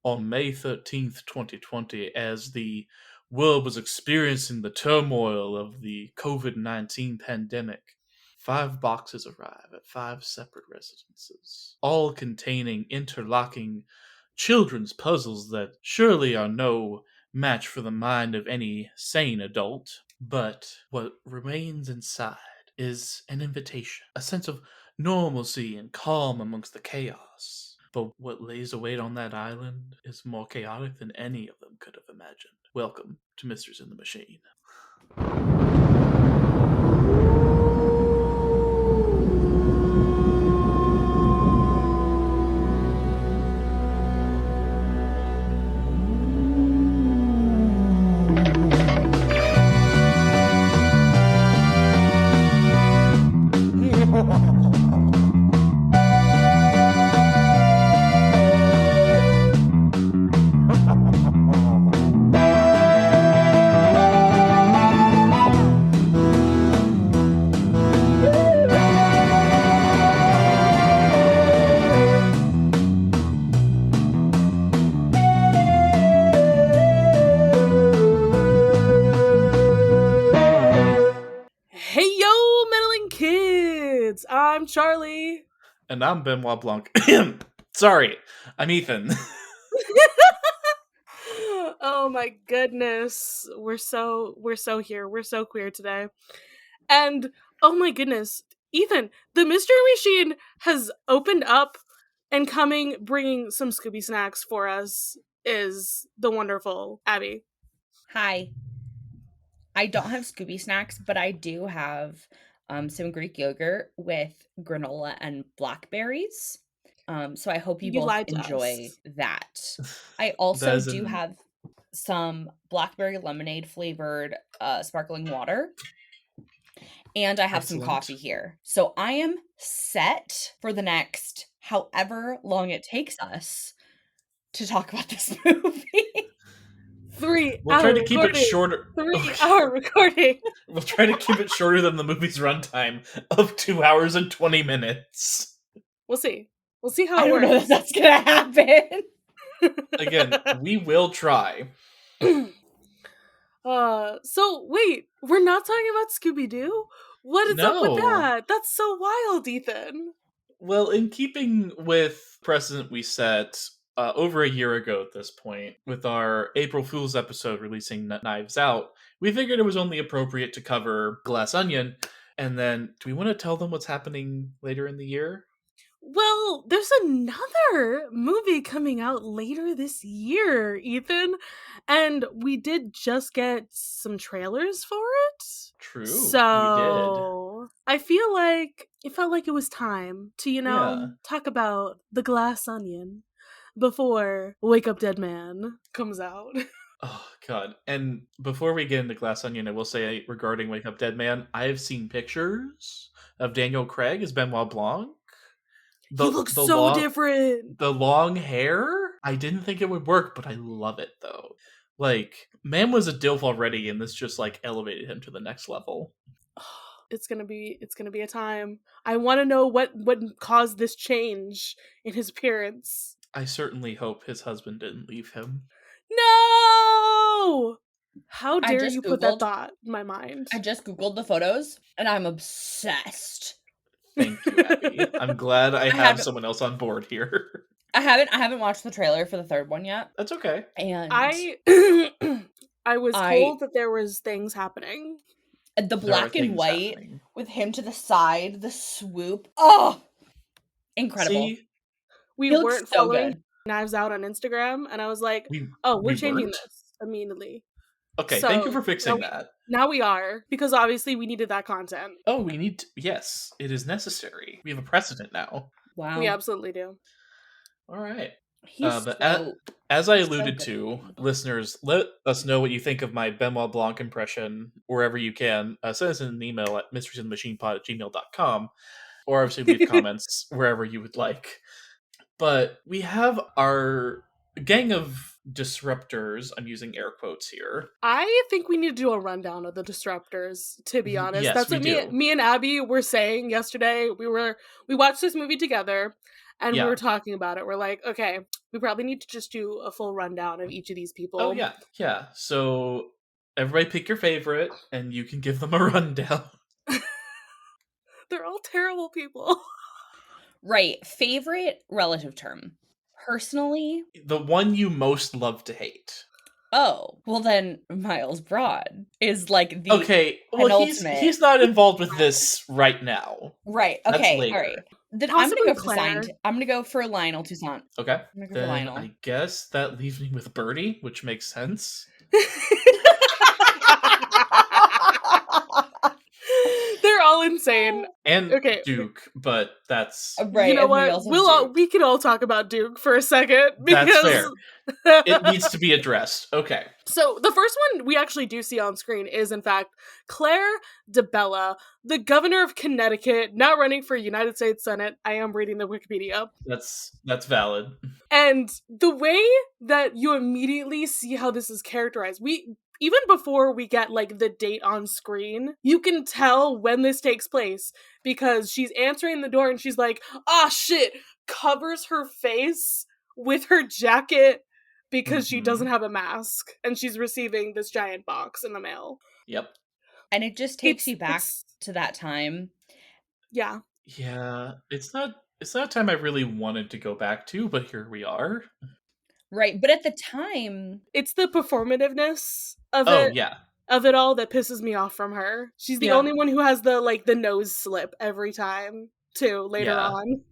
On May 13th, 2020, as the world was experiencing the turmoil of the COVID-19 pandemic, 5 boxes arrive at 5 separate residences, all containing interlocking children's puzzles that surely are no match for the mind of any sane adult. But what remains inside is an invitation, a sense of normalcy and calm amongst the chaos. But what lays await on that island is more chaotic than any of them could have imagined. Welcome to Mysteries in the Machine. Hey yo, meddling kids! I'm Charlie. And I'm Benoit Blanc. Sorry, I'm Ethan. Oh my goodness. We're so here. We're so queer today. And oh my goodness, Ethan, the Mystery Machine has opened up and bringing some Scooby snacks for us is the wonderful Abby. Hi. I don't have Scooby snacks, but I do have some Greek yogurt with granola and blackberries. So I hope you both lied to enjoy us. that. I That also is do an- have some blackberry lemonade flavored sparkling water. And I have some Excellent. coffee here. So I am set for the next however long it takes us to talk about this movie. We'll try to keep it shorter. 3-hour recording. We'll try to keep it shorter than the movie's runtime of 2 hours and 20 minutes. We'll see. We'll see how I it don't know works. if that's gonna happen. Again, we will try. So wait, we're not talking about Scooby-Doo? What is up with No. that? That's so wild, Ethan. Well, in keeping with precedent we set over a year ago at this point, with our April Fool's episode releasing Knives Out, we figured it was only appropriate to cover Glass Onion. And then, do we want to tell them what's happening later in the year? Well, there's another movie coming out later this year, Ethan, and we did just get some trailers for it. True, So I feel like it felt like it was time to, talk about The Glass Onion before Wake Up Dead Man comes out. Oh, God. And before we get into Glass Onion, I will say regarding Wake Up Dead Man, I have seen pictures of Daniel Craig as Benoit Blanc. He looks so different. The long hair? I didn't think it would work, but I love it, though. Like, man was a DILF already, and this just, elevated him to the next level. It's gonna be a time. I want to know what caused this change in his appearance. I certainly hope his husband didn't leave him. No! How dare you put that thought in my mind? I just Googled the photos, and I'm obsessed. Thank you, Abby. I'm glad I have someone else on board here. I haven't watched the trailer for the third one yet. That's okay. And I was told that there was things happening. The black and white with him to the side, the swoop. Oh, incredible. See? We weren't following Knives Out on Instagram, and I was like, we're changing this immediately. Okay, thank you for fixing that. Now we are, because obviously we needed that content. Oh, we need to, yes, it is necessary. We have a precedent now. Wow. We absolutely do. All right. But as I alluded to, listeners, let us know what you think of my Benoit Blanc impression wherever you can. Send us an email at mysteriesinthemachinepod@gmail.com, or obviously leave comments wherever you would like. But we have our gang of disruptors. I'm using air quotes here. I think we need to do a rundown of the disruptors, to be honest. Yes, that's we what do. me and Abby were saying yesterday. We watched this movie together, and we were talking about it. We're like, okay, We probably need to just do a full rundown of each of these Oh, people. yeah. Yeah. So everybody pick your favorite, and you can give them a rundown. They're all terrible people. Right. Favorite relative term. Personally, The one you most love to hate. oh, well then Miles Broad is like the Okay, well, penultimate. he's not involved with this right now. Right. That's Okay. All later. right. Then I'm gonna Possibly go for the Claire. I'm gonna go for Lionel Toussaint. Okay, I'm gonna go for then Lionel. I guess that leaves me with Birdie, which makes sense. They're all insane. And Okay. Duke, but that's Right, You know and we what? also have Duke. We can all talk about Duke for a second that's because fair. It needs to be addressed. Okay. So the first one we actually do see on screen is in fact Claire DeBella, the governor of Connecticut, now running for United States Senate. I am reading the Wikipedia. That's valid. And the way that you immediately see how this is characterized, we even before we get like the date on screen, you can tell when this takes place because she's answering the door and she's like, "Ah shit," covers her face with her jacket because she doesn't have a mask and she's receiving this giant box in the mail. Yep. And it just takes you back It's to that time. yeah. Yeah, it's not a time I really wanted to go back to, but here we are. Right, but at the time, It's the performativeness of Oh, it yeah. of it all that pisses me off from her. She's the Yeah. only one who has the nose slip every time too later Yeah. on.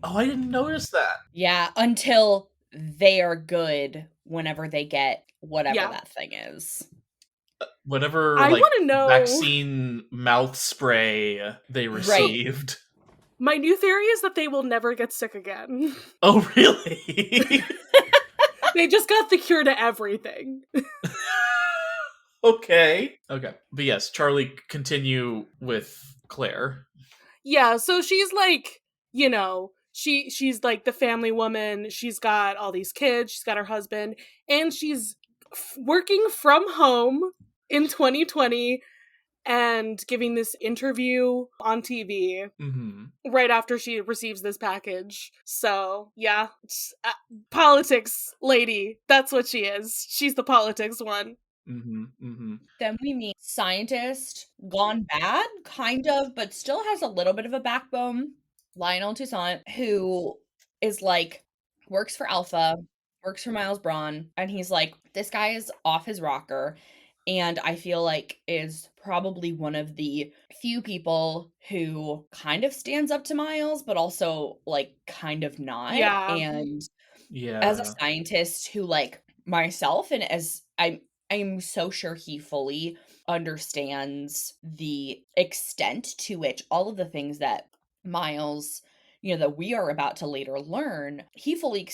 Oh, I didn't notice that. yeah, until they are good whenever they get whatever Yeah. that thing is. Whatever I like wanna know- vaccine mouth spray they received. My new theory is that they will never get sick again. Oh, really? They just got the cure to everything. Okay. But yes, Charlie, continue with Claire. Yeah, so she's like, she's like the family woman. She's got all these kids, she's got her husband, and she's working from home in 2020 and giving this interview on TV right after she receives this package. So, yeah, politics lady. That's what she is. She's the politics one. Then we meet scientist gone bad, kind of, but still has a little bit of a backbone. Lionel Toussaint, who is like, works for Alpha, works for Miles Braun, and he's like, this guy is off his rocker. And I feel like is probably one of the few people who kind of stands up to Miles, but also like kind of not. Yeah. And Yeah. as a scientist who like myself, and as I'm so sure he fully understands the extent to which all of the things that Miles, that we are about to later learn, he fully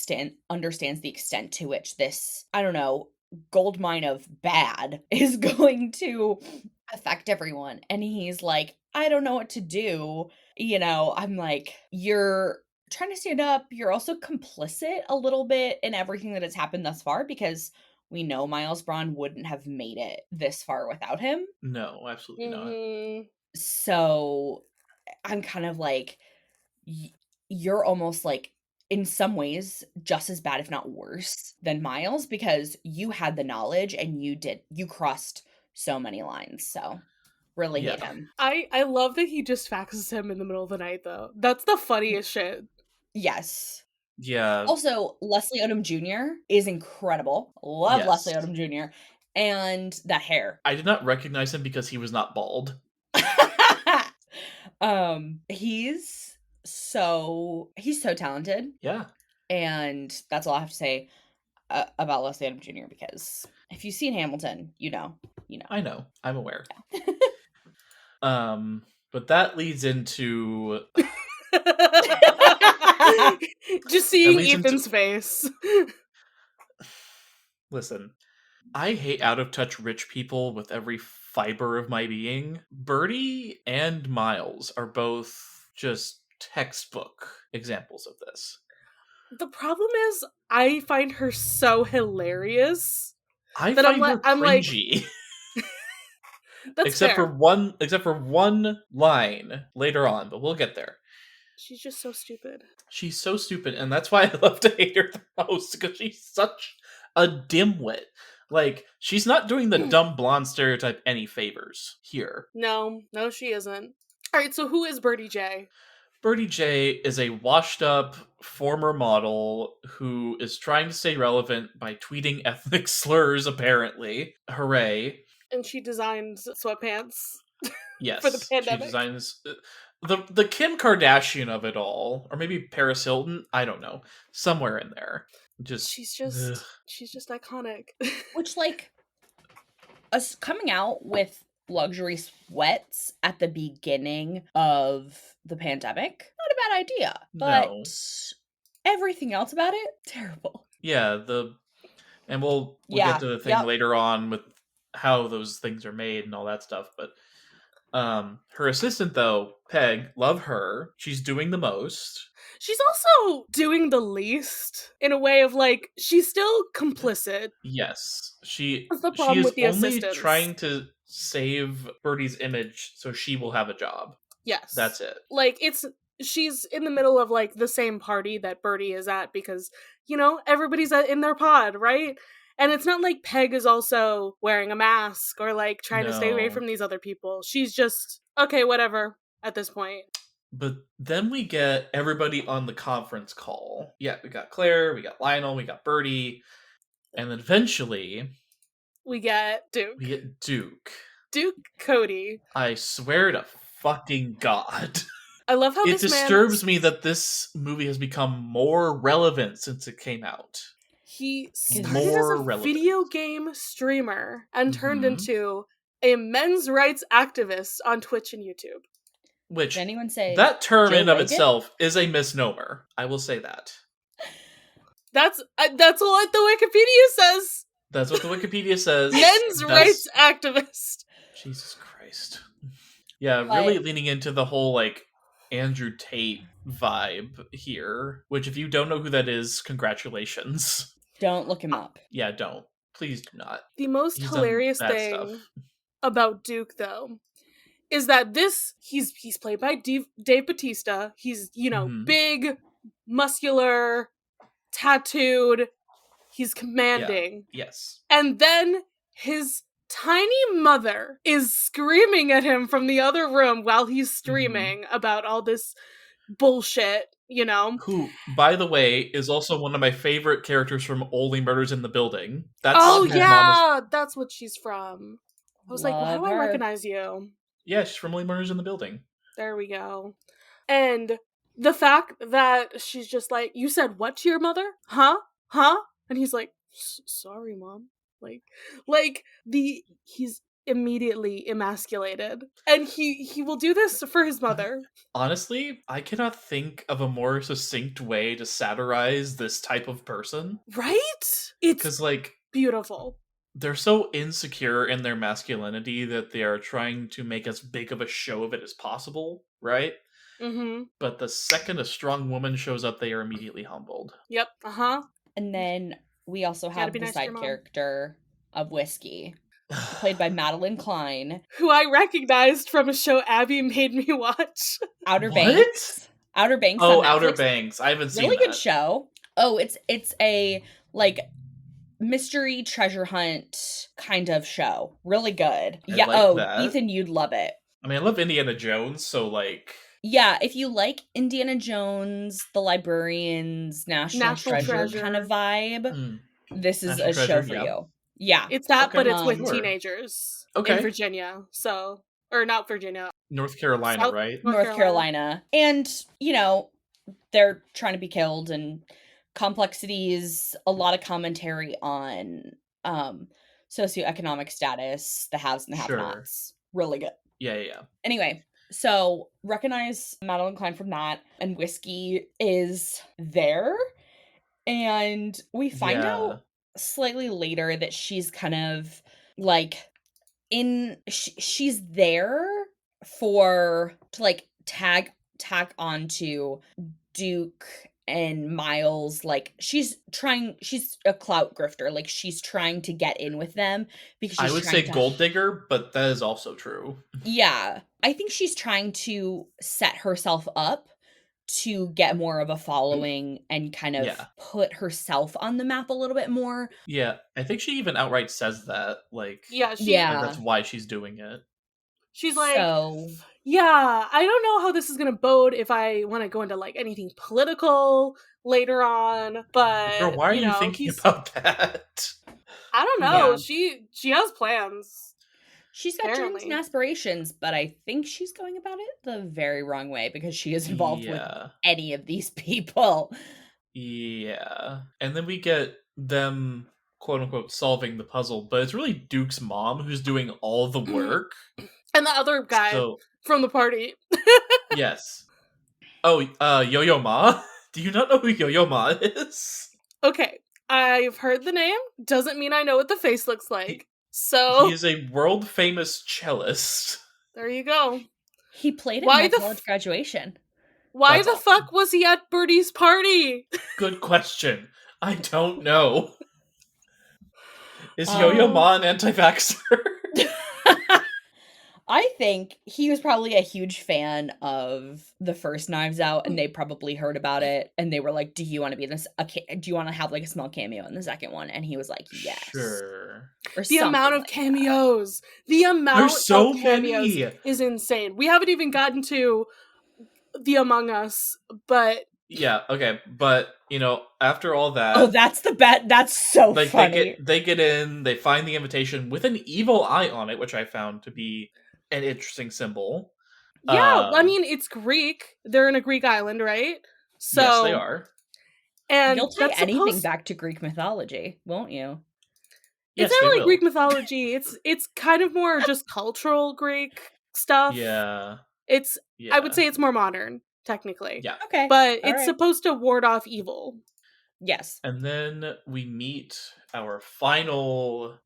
understands the extent to which this, I don't know, gold mine of bad is going to affect everyone. And he's like, I don't know what to do. I'm like, you're trying to stand up. You're also complicit a little bit in everything that has happened thus far because we know Miles Braun wouldn't have made it this far without him. No, absolutely not. So I'm kind of like, you're almost like, in some ways, just as bad, if not worse, than Miles because you had the knowledge and you crossed so many lines. So really hate him. I love that he just faxes him in the middle of the night, though. That's the funniest shit. Yes. Yeah. Also, Leslie Odom Jr. is incredible. Love Yes. Leslie Odom Jr. And that hair. I did not recognize him because he was not bald. He's so talented. Yeah. And that's all I have to say about Leslie Odom Jr. because if you've seen Hamilton, you know. I know. I'm aware. Yeah. But that leads into just seeing Ethan's face. Listen, I hate out-of-touch rich people with every fiber of my being. Birdie and Miles are both just textbook examples of this. The problem is, I find her so hilarious. I find her cringy. That's except fair. for one line later on, but we'll get there. She's just so stupid. She's so stupid, and that's why I love to hate her the most, because she's such a dimwit. Like, she's not doing the dumb blonde stereotype any favors here. No, she isn't. All right, so who is Birdie J? Birdie J is a washed up former model who is trying to stay relevant by tweeting ethnic slurs, apparently. Hooray. And she designs sweatpants Yes. for the She pandemic. designs the Kim Kardashian of it all, or maybe Paris Hilton, I don't know. Somewhere in there. She's just iconic. Which, like, us coming out with luxury sweats at the beginning of the pandemic, not a bad idea. But No. everything else about it, terrible. Yeah, and we'll Yeah, get to the thing yep. later on with how those things are made and all that stuff, but her assistant though, Peg, love her. She's doing the most. She's also doing the least in a way of, like, she's still complicit. Yes. She That's the problem is with the only assistants. trying to save Birdie's image so she will have a job. Yes. That's it. Like, she's in the middle of, like, the same party that Birdie is at because, you know, everybody's in their pod, right? And it's not like Peg is also wearing a mask or, like, trying to stay away No. from these other people. She's just, okay, whatever at this point. But then we get everybody on the conference call. Yeah, we got Claire, we got Lionel, we got Birdie, and then eventually We get Duke. we get Duke. Duke Cody. I swear to fucking God. I love how It this man... disturbs me that this movie has become more relevant since it came out. He started More as a relevant. video game streamer and turned Mhm. into a men's rights activist on Twitch and YouTube. Which, Did anyone say that term Joe in of Rogan? itself is a misnomer. I will say that. That's what the Wikipedia says. That's what the Wikipedia says. Men's rights activist. Jesus Christ. Yeah, But- really leaning into the whole, like, Andrew Tate vibe here. Which, if you don't know who that is, congratulations. Don't look him up. Yeah, don't. Please do not. The most He's done hilarious bad thing stuff. about Duke, though, is that he's played by Dave Bautista. He's, you know, Mhm. big, muscular, tattooed. He's commanding. Yes. And then his tiny mother is screaming at him from the other room while he's streaming about all this bullshit, you know? Who, by the way, is also one of my favorite characters from Only Murders in the Building. That's Oh, his mom yeah! That's what she's from. I was like, why Love do I her. recognize you? Yeah, she's from Only Murders in the Building. There we go. And the fact that she's just like, you said what to your mother? Huh? And he's like, sorry, Mom. He's immediately emasculated. And he will do this for his mother. Honestly, I cannot think of a more succinct way to satirize this type of person. Right? It's Because, like, beautiful. they're so insecure in their masculinity that they are trying to make as big of a show of it as possible, right? Mm-hmm. But the second a strong woman shows up, they are immediately humbled. Yep. Uh-huh. And then we also Gotta have be the nice to your side mom. character of Whiskey, played by Madeline Klein. Who I recognized from a show Abby made me watch. Outer What? Banks. Outer Banks. Oh, on Outer Netflix. Banks. I haven't seen Really that. good show. Oh, it's a like mystery treasure hunt kind of show. Really good. I Yeah. like that. Ethan, you'd love it. I mean, I love Indiana Jones, so, like... Yeah, if you like Indiana Jones, The Librarians, National Treasure kind of vibe, this is National a show Treasure, for yeah. you. Yeah. It's that, Okay, but it's with sure. teenagers Okay. in Virginia. So, or not Virginia. North Carolina, South- right? North Carolina. And, you know, they're trying to be killed, and complexities, a lot of commentary on socioeconomic status, the haves and the Sure. have-nots. Really good. Yeah. Anyway, so recognize Madeline Klein from that, and Whiskey is there, and we find Yeah. out slightly later that she's kind of like she's there to like tag onto Duke and Miles. Like she's a clout grifter, like she's trying to get in with them because she's I would trying say to gold digger, but that is also true. Yeah, I think she's trying to set herself up to get more of a following and kind of Yeah. put herself on the map a little bit more. Yeah, I think she even outright says that, Yeah, like Yeah. that's why she's doing it. she's like, So, yeah, I don't know how this is gonna bode if I want to go into like anything political later on, Girl, but why are you thinking he's, about that? I don't know, yeah. she has plans She's got dreams and apparently. aspirations, but I think she's going about it the very wrong way because she is involved with Yeah. any of these people. Yeah. And then we get them, quote unquote, solving the puzzle, but it's really Duke's mom who's doing all the work. And the other guy So, from the party. yes. Oh, Yo-Yo Ma? Do you not know who Yo-Yo Ma is? Okay, I've heard the name, doesn't mean I know what the face looks like. He So, is a world famous cellist. there you go. He played at Why my the college graduation. Why That's the awesome. fuck was he at Birdie's party? Good question. I don't know. Is Um, Yo-Yo Ma an anti-vaxxer? I think he was probably a huge fan of the first Knives Out, and they probably heard about it, and they were like, "Do you want to be in this? Do you want to have like a small cameo in the second one?" And he was like, "Yes." Sure. Or The amount of like cameos. The amount There's so of cameos many. is insane. We haven't even gotten to the Among Us, but Yeah, okay, but after all that, Oh, that's the bet. That's so like funny. they get in, they find the invitation with an evil eye on it, which I found to be an interesting symbol. yeah, I mean, it's Greek. They're in a Greek island, right? Yes, they So, are. and You'll tie that's anything supposed back to Greek mythology, won't you? it's Yes, not they really will. Greek mythology. It's kind of more just cultural Greek stuff. Yeah. It's I would Yeah. say it's more modern, technically. Yeah. Okay. But All it's right. supposed to ward off evil. Yes. And then we meet our final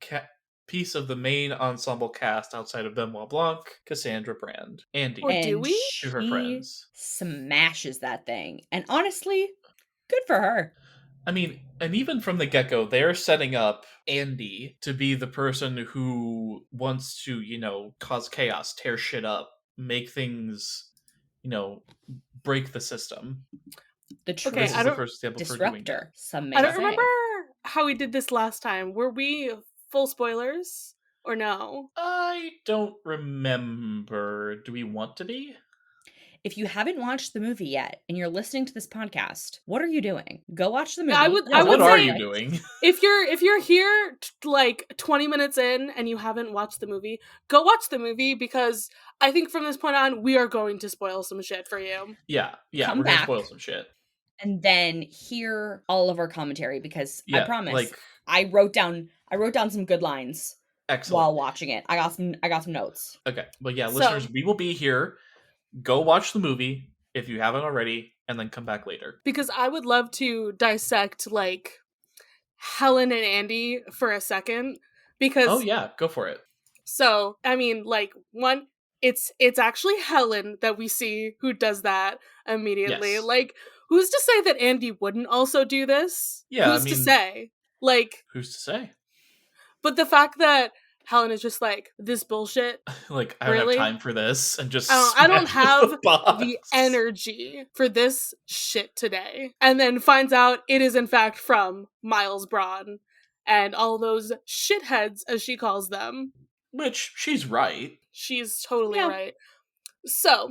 piece of the main ensemble cast outside of Benoit Blanc, Cassandra Brand, Andy, Or do And we? to her she friends. smashes that thing. And honestly, good for her. I mean, and even from the get-go, they're setting up Andy to be the person who wants to, cause chaos, tear shit up, make things, break the system. The Okay, This true is the first example for doing it. disruptor, some I may don't say. remember how we did this last time. Were we full spoilers or no? I don't remember. Do we want to be? If you haven't watched the movie yet and you're listening to this podcast, what are you doing? Go watch the movie. I would Yeah, I what would are say you doing? if you're here like 20 minutes in and you haven't watched the movie, go watch the movie because I think from this point on we are going to spoil some shit for you. Yeah, Come we're gonna back. spoil some shit. And then hear all of our commentary because I Yeah, promise like I wrote down some good lines excellent. while watching it. I got some notes. Okay, but yeah, So- listeners, we will be here. Go watch the movie if you haven't already, and then come back later. Because I would love to dissect like Helen and Andy for a second because Oh yeah, go for it. so I mean like one it's actually Helen that we see who does that immediately. Yes. Like who's to say that Andy wouldn't also do this? Yeah, Who's I to mean- say? Like Who's to say? but the fact that Helen is just like this bullshit. Like I don't Really? have time for this, and just I don't smashes have the box. the energy for this shit today. And then finds out it is in fact from Miles Braun and all those shitheads, as she calls them. Which she's right. She's totally Yeah. right. So,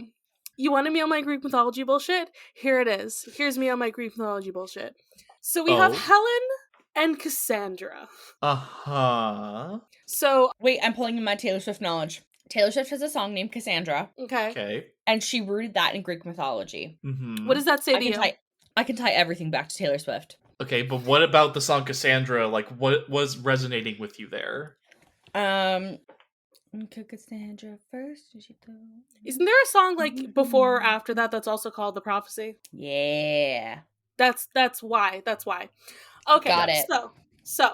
you wanted me on my Greek mythology bullshit? Here it is. Here's me on my Greek mythology bullshit. So we have Oh. Helen and Cassandra. Uh-huh. So, Wait, I'm pulling in my Taylor Swift knowledge. Taylor Swift has a song named Cassandra, okay. Okay. and she rooted that in Greek mythology. Mm-hmm. What does that say to you? I can tie everything back to Taylor Swift. Okay, but what about the song Cassandra? Like, what was resonating with you there? Cassandra first. Isn't there a song like before or after that that's also called The Prophecy? Yeah. That's why. That's why. Okay. Got it. So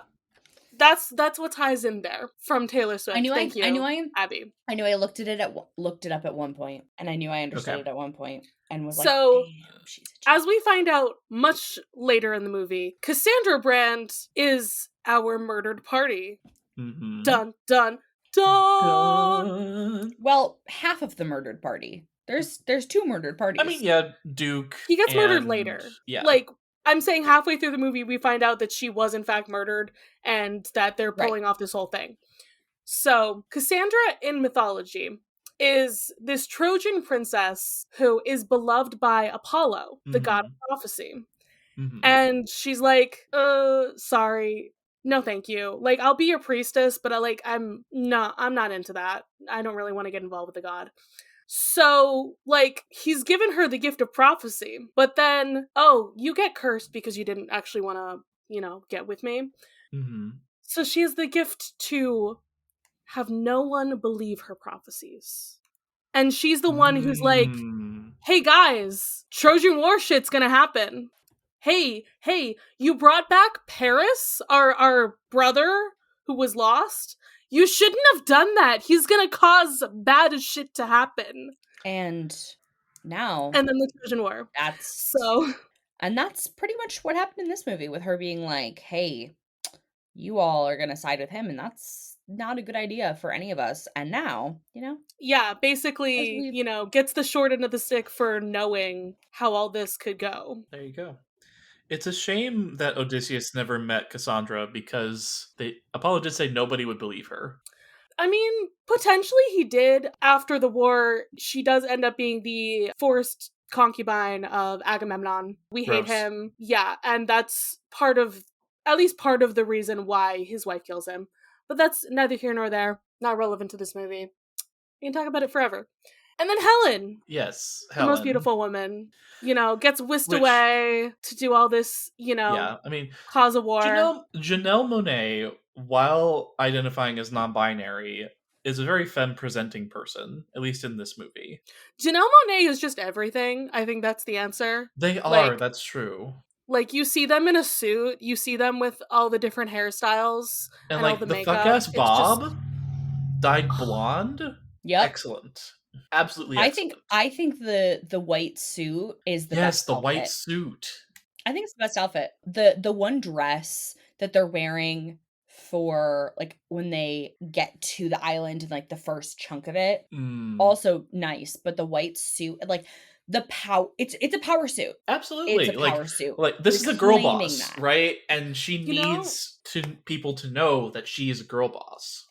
that's what ties in there from Taylor Swift. Thank you. I knew I looked it up at one point, and I knew I understood Okay. it at one point, and was So, like, "Damn, she's a As we find out much later in the movie, Cassandra Brand is our murdered party. Mm-hmm. Dun dun dun. Well, half of the murdered party. There's two murdered I mean, parties. yeah, Duke He gets murdered and later. yeah. Like, I'm saying halfway through the movie, we find out that she was in fact murdered and that they're Right. pulling off this whole thing. So, Cassandra in mythology is this Trojan princess who is beloved by Apollo, the god Mm-hmm. of prophecy. Mm-hmm. And she's like, sorry. No, thank you. Like, I'll be your priestess, but I'm not into that. I don't really want to get involved with the god. So, like, he's given her the gift of prophecy, but then, oh, you get cursed because you didn't actually want to, get with me. Mm-hmm. So she has the gift to have no one believe her prophecies. And she's the one who's like, Mm. hey guys, Trojan War shit's gonna happen. Hey, you brought back Paris, our brother who was lost? You shouldn't have done that. He's gonna cause bad shit to happen. And now And then the Trojan War. that's So and that's pretty much what happened in this movie with her being like, "Hey, you all are going to side with him and that's not a good idea for any of us." And now, yeah, as basically, we gets the short end of the stick for knowing how all this could go. There you go. It's a shame that Odysseus never met Cassandra because Apollo did say nobody would believe her. I mean, potentially he did. After the war, she does end up being the forced concubine of Agamemnon. We hate Gross. him. Yeah, and that's at least part of the reason why his wife kills him. But that's neither here nor there. Not relevant to this movie. We can talk about it forever. And then Helen, Yes, the most Helen. beautiful woman, gets whisked Which, away to do all this, yeah, I mean, cause a war. Janelle Monáe, while identifying as non-binary, is a very femme-presenting person, at least in this movie. Janelle Monáe is just everything. I think that's the answer. They are, Like, that's true. you see them in a suit, you see them with all the different hairstyles And and all like the the makeup. fuck-ass It's just Bob dyed blonde. Yep. Excellent. Absolutely I think excellent. I think the white suit is the Yes, best the white outfit. suit. I think it's the best outfit. The one dress that they're wearing for like when they get to the island and like the first chunk of it, Mm. also nice, but the white suit, like it's a power suit. It's a Absolutely. power suit. Like this is a girl Reclaiming boss, that. right? And she you know needs people to know that she is a girl boss.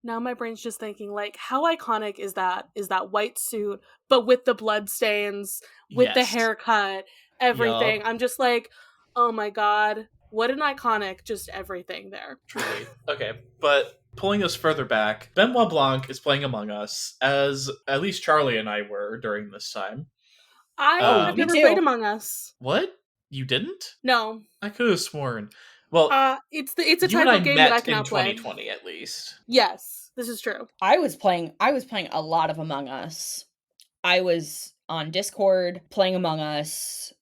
now my brain's just thinking, like, how iconic is that white suit, but with the blood stains, with the Yes. haircut, everything. Yup. I'm just like, oh my god, what an iconic, just everything there. Truly. Okay, but pulling us further back, Benoit Blanc is playing Among Us, as at least Charlie and I were during this time. Oh, I've me never Um, played too. Among Us. what? You didn't? No. I could have sworn. Well, It's a you and type I of game that I met in cannot play. 2020 at least. Yes, this is true. I was playing a lot of Among Us. I was on Discord playing Among Us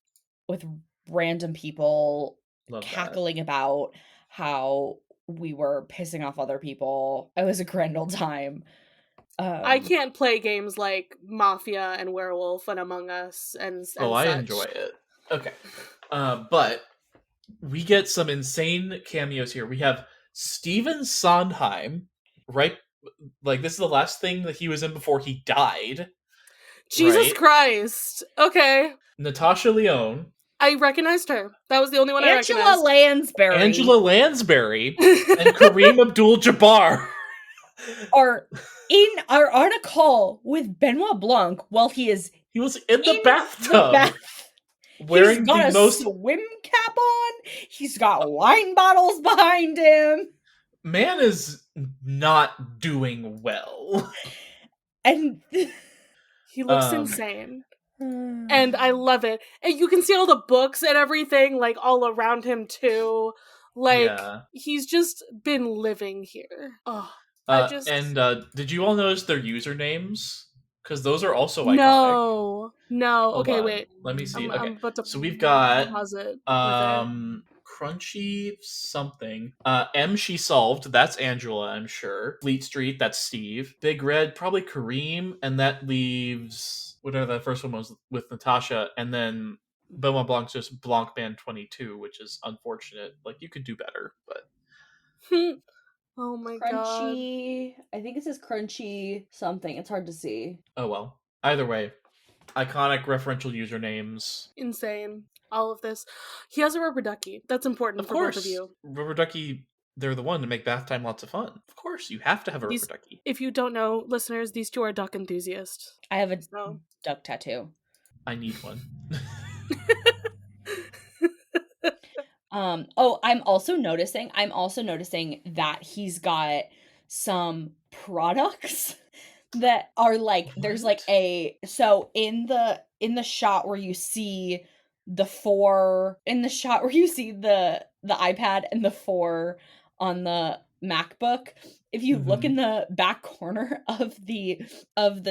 with random people Love that. cackling about how we were pissing off other people. It was a grand old time. I Um can't play games like Mafia and Werewolf and Among Us Oh, and I such. enjoy it. Okay. But we get some insane cameos here. We have Steven Sondheim, right? Like, this is the last thing that he was in before he died, Jesus right? Christ. Okay. Natasha Lyonne, I recognized her. That was the only one I Angela recognized. Lansbury Angela Lansbury, and Kareem Abdul-Jabbar. are on a call with Benoit Blanc while he is He was in the in the bathtub bath. He's wearing got the a most... swim cap on. He's got wine bottles behind him. Man is not doing well. And He looks Um, insane. And I love it. And you can see all the books and everything, like, all around him, too. Like, yeah. he's just been living here. Oh, I just. And did you all notice their usernames? Because those are also iconic. No. No. Hold Okay, on. wait. Let me see. I'm Okay. about to So we've got pause it right there. Crunchy something. M She Solved, that's Angela, I'm sure. Fleet Street, that's Steve. Big Red, probably Kareem, and that leaves whatever that first one was with Natasha, and then Benoit Blanc's just Blanc Band 22, which is unfortunate. Like, you could do better, but Oh my god. Crunchy. I think it says crunchy something. It's hard to see. oh well. Either way, iconic referential usernames. Insane. All of this. He has a rubber ducky. That's important Of for both of course, you. rubber ducky. They're the one to make bath time lots of fun. Of course, you have to have a rubber These, ducky. if you don't know, listeners, these two are duck enthusiasts. I have a So. duck tattoo. I need one. Oh, I'm also noticing that he's got some products that are like there's like What? so in the shot where you see the four in the shot where you see the iPad and the four on the MacBook, if you look in Mhm. the back corner of the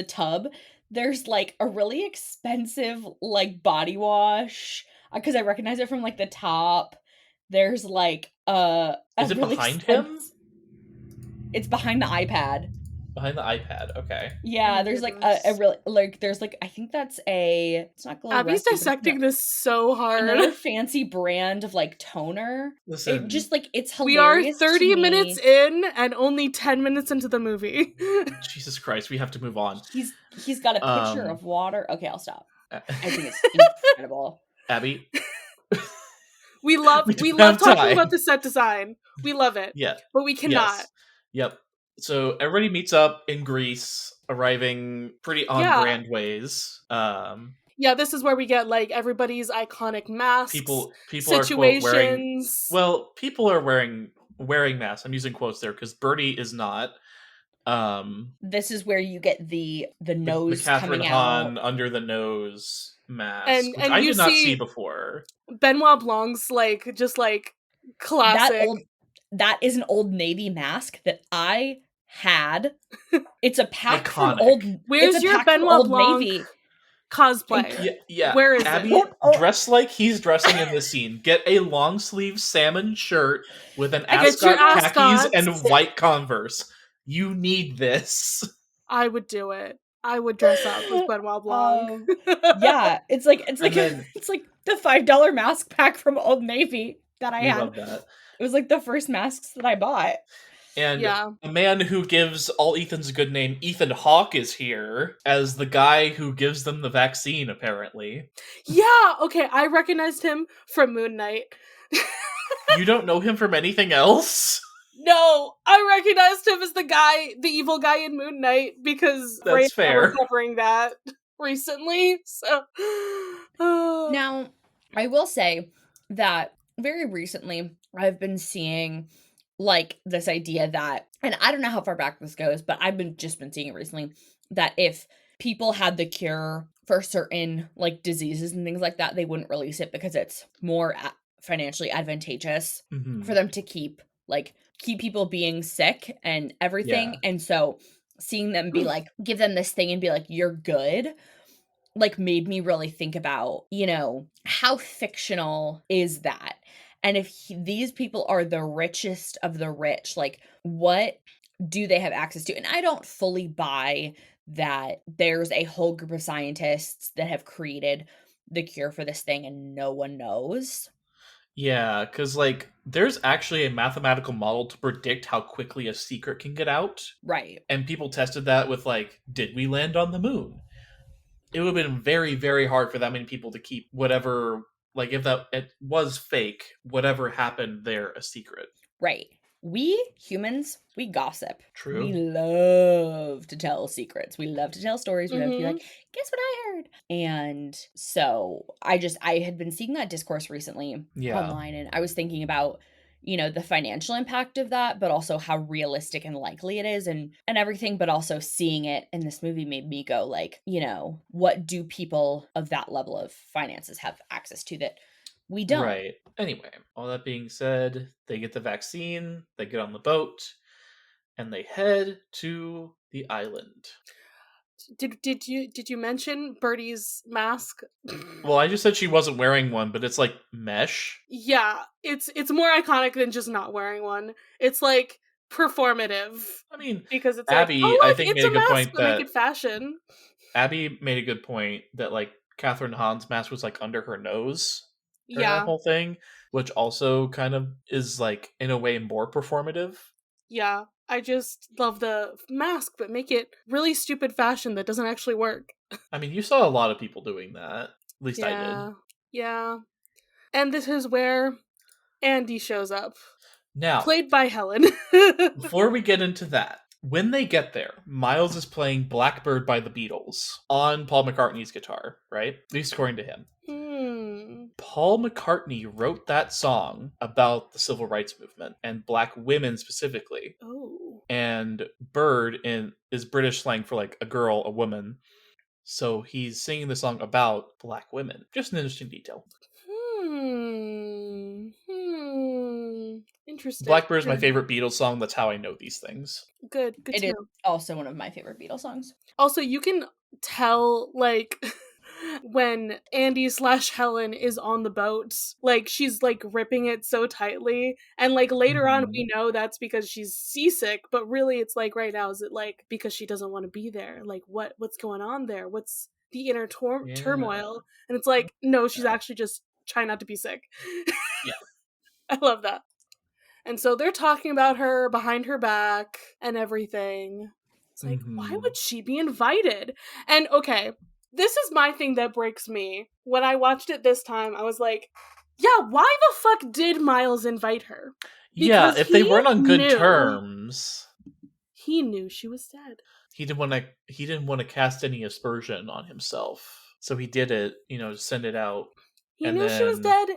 tub, there's like a really expensive like body wash because I recognize it from like the top. There's like a Is it really behind him? it's behind the iPad. Behind the iPad. Okay. Oh Yeah, my there's like a goodness. really like there's like I think that's it's not Glow Abby's Rescue, but it's dissecting this so hard. another fancy brand of like toner. It Listen, just like it's We are hilarious to 30 minutes me. in and only 10 minutes into the movie. Jesus Christ, we have to move on. He's got a pitcher Um, of water. Okay, I'll stop. A- I think it's incredible. Abby, we love we don't have talking about time. the set design. We love it. Yeah. But we cannot. Yes. Yep. So everybody meets up in Greece, arriving pretty on Yeah. brand ways. Yeah, this is where we get like everybody's iconic masks, People are quote wearing. situations. Well, people are wearing masks. I'm using quotes there because Birdie is not. This is where you get the The nose Catherine coming out. Hahn under the nose mask, which And I you did not see see before. Benoit Blanc's like just like classic. That is an Old Navy mask that I had. It's a pack from Iconic. Where's your Benoit Blanc Navy. cosplay? Yeah. Where is Abby, it? dress like he's dressing in this scene. Get a long sleeve salmon shirt with an Get your ascot khakis ascots. and white Converse. You need this. I would do it. I would dress up as Benoit Blanc. Yeah, it's like And then it's like the $5 mask pack from Old Navy that I we had. love that. It was like the first masks that I bought. And Yeah. a man who gives all Ethans a good name, Ethan Hawke, is here as the guy who gives them the vaccine, apparently. Yeah, okay, I recognized him from Moon Knight. You don't know him from anything else? No, I recognized him as the evil guy in Moon Knight because Ray That's and I were fair. covering that recently. So Now, I will say that very recently I've been seeing like this idea that, and I don't know how far back this goes, but I've been seeing it recently, that if people had the cure for certain like diseases and things like that, they wouldn't release it because it's more financially advantageous Mhm. for them to keep people being sick and everything. Yeah. And so seeing them be like, give them this thing and be like, you're good, like made me really think about, you know, how fictional is that? And if these people are the richest of the rich, like what do they have access to? And I don't fully buy that there's a whole group of scientists that have created the cure for this thing and no one knows. Yeah, because, like, there's actually a mathematical model to predict how quickly a secret can get out. Right. And people tested that with, like, did we land on the moon? It would have been very, very hard for that many people to keep whatever, like, if that it was fake, whatever happened there a secret. Right. We humans, we gossip. True. We love to tell secrets. We love to tell stories. We love to be like, guess what I heard? And so I had been seeing that discourse recently online, and I was thinking about, you know, the financial impact of that, but also how realistic and likely it is and everything, but also seeing it in this movie made me go like, you know, what do people of that level of finances have access to that we don't? Right. Anyway, all that being said, they get the vaccine, they get on the boat, and they head to the island. Did you mention Birdie's mask? Well, I just said she wasn't wearing one, but it's like mesh. Yeah, it's more iconic than just not wearing one. It's like performative. I mean, Because it's Abby, like, oh look, I think it's made a a good mask, point but make that it fashion. Abby made a good point that like Catherine Hahn's mask was like under her nose during that Yeah, whole thing, which also kind of is like in a way more performative. yeah. I just love the mask, but make it really stupid fashion that doesn't actually work. I mean, you saw a lot of people doing that. At least I did. Yeah. And this is where Andy shows up, Now, played by Helen. before we get into that, when they get there, Miles is playing Blackbird by the Beatles on Paul McCartney's guitar, right? At least according to him. Paul McCartney wrote that song about the civil rights movement and black women specifically. Oh. And bird is British slang for like a girl, a woman. So he's singing the song about black women. Just an interesting detail. Interesting. Blackbird is my favorite Beatles song. That's how I know these things. Good It to is know. also one of my favorite Beatles songs. Also, you can tell, like, when Andy/Helen is on the boat, like, she's, like, ripping it so tightly, and, like, later on we know that's because she's seasick, but really it's like, right now, is it, like, because she doesn't want to be there? Like, what's going on there? What's the inner turmoil? And it's like, no, she's actually just trying not to be sick. Yeah. I love that. And so they're talking about her behind her back and everything. It's like, why would she be invited? And okay, this is my thing that breaks me. When I watched it this time, I was like, yeah, why the fuck did Miles invite her? Because if they weren't on good terms, he knew she was dead. He didn't want to cast any aspersion on himself. So he did it, to send it out. He knew she was dead,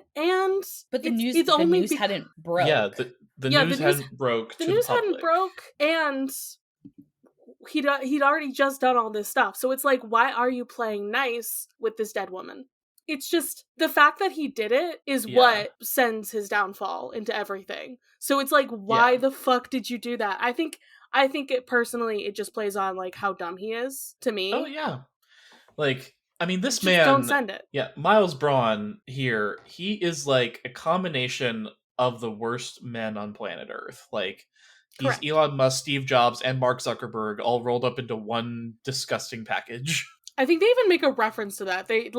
but the news hadn't broke. Yeah, the news hadn't broke. The news hadn't broke, and he'd already just done all this stuff. So it's like, why are you playing nice with this dead woman? It's just the fact that he did it is what sends his downfall into everything. So it's like, why the fuck did you do that? I think it personally, it just plays on like how dumb he is to me. Oh yeah, like. I mean, this just man. Don't send it. Yeah, Miles Braun here. He is like a combination of the worst men on planet Earth. Like, he's Correct. Elon Musk, Steve Jobs, and Mark Zuckerberg all rolled up into one disgusting package. I think they even make a reference to that. They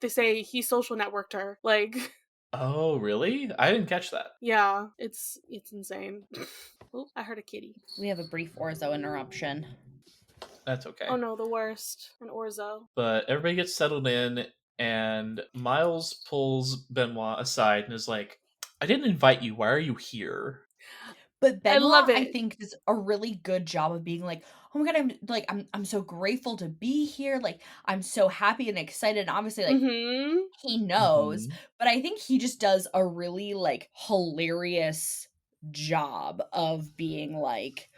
say he social networked her. Like. Oh, really? I didn't catch that. Yeah, it's insane. Oh, I heard a kitty. We have a brief orzo interruption. That's okay. Oh no, the worst. An orzo. But everybody gets settled in, and Miles pulls Benoit aside and is like, I didn't invite you. Why are you here? But Benoit, I think, does a really good job of being like, oh my god, I'm so grateful to be here. Like, I'm so happy and excited. And obviously, like, he knows. But I think he just does a really, like, hilarious job of being like,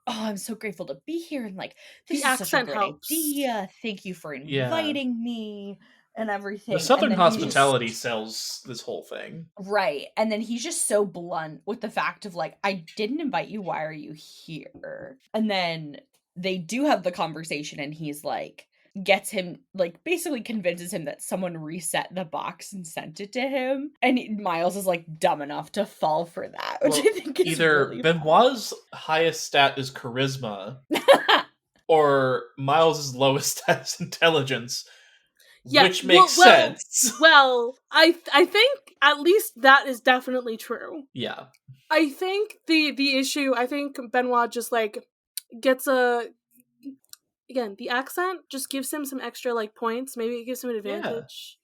oh, I'm so grateful to be here, and like, this is such a great idea. Thank you for inviting me and everything. The Southern hospitality sells this whole thing. Right. And then he's just so blunt with the fact of like, I didn't invite you, why are you here? And then they do have the conversation, and he's like, gets him, like, basically convinces him that someone reset the box and sent it to him. And Miles is, like, dumb enough to fall for that, which I think is either really Benoit's highest stat is charisma, or Miles' lowest stat is intelligence, which makes sense. Well, I think at least that is definitely true. Yeah. I think the issue, I think Benoit just, like, gets again, the accent just gives him some extra, like, points. Maybe it gives him an advantage,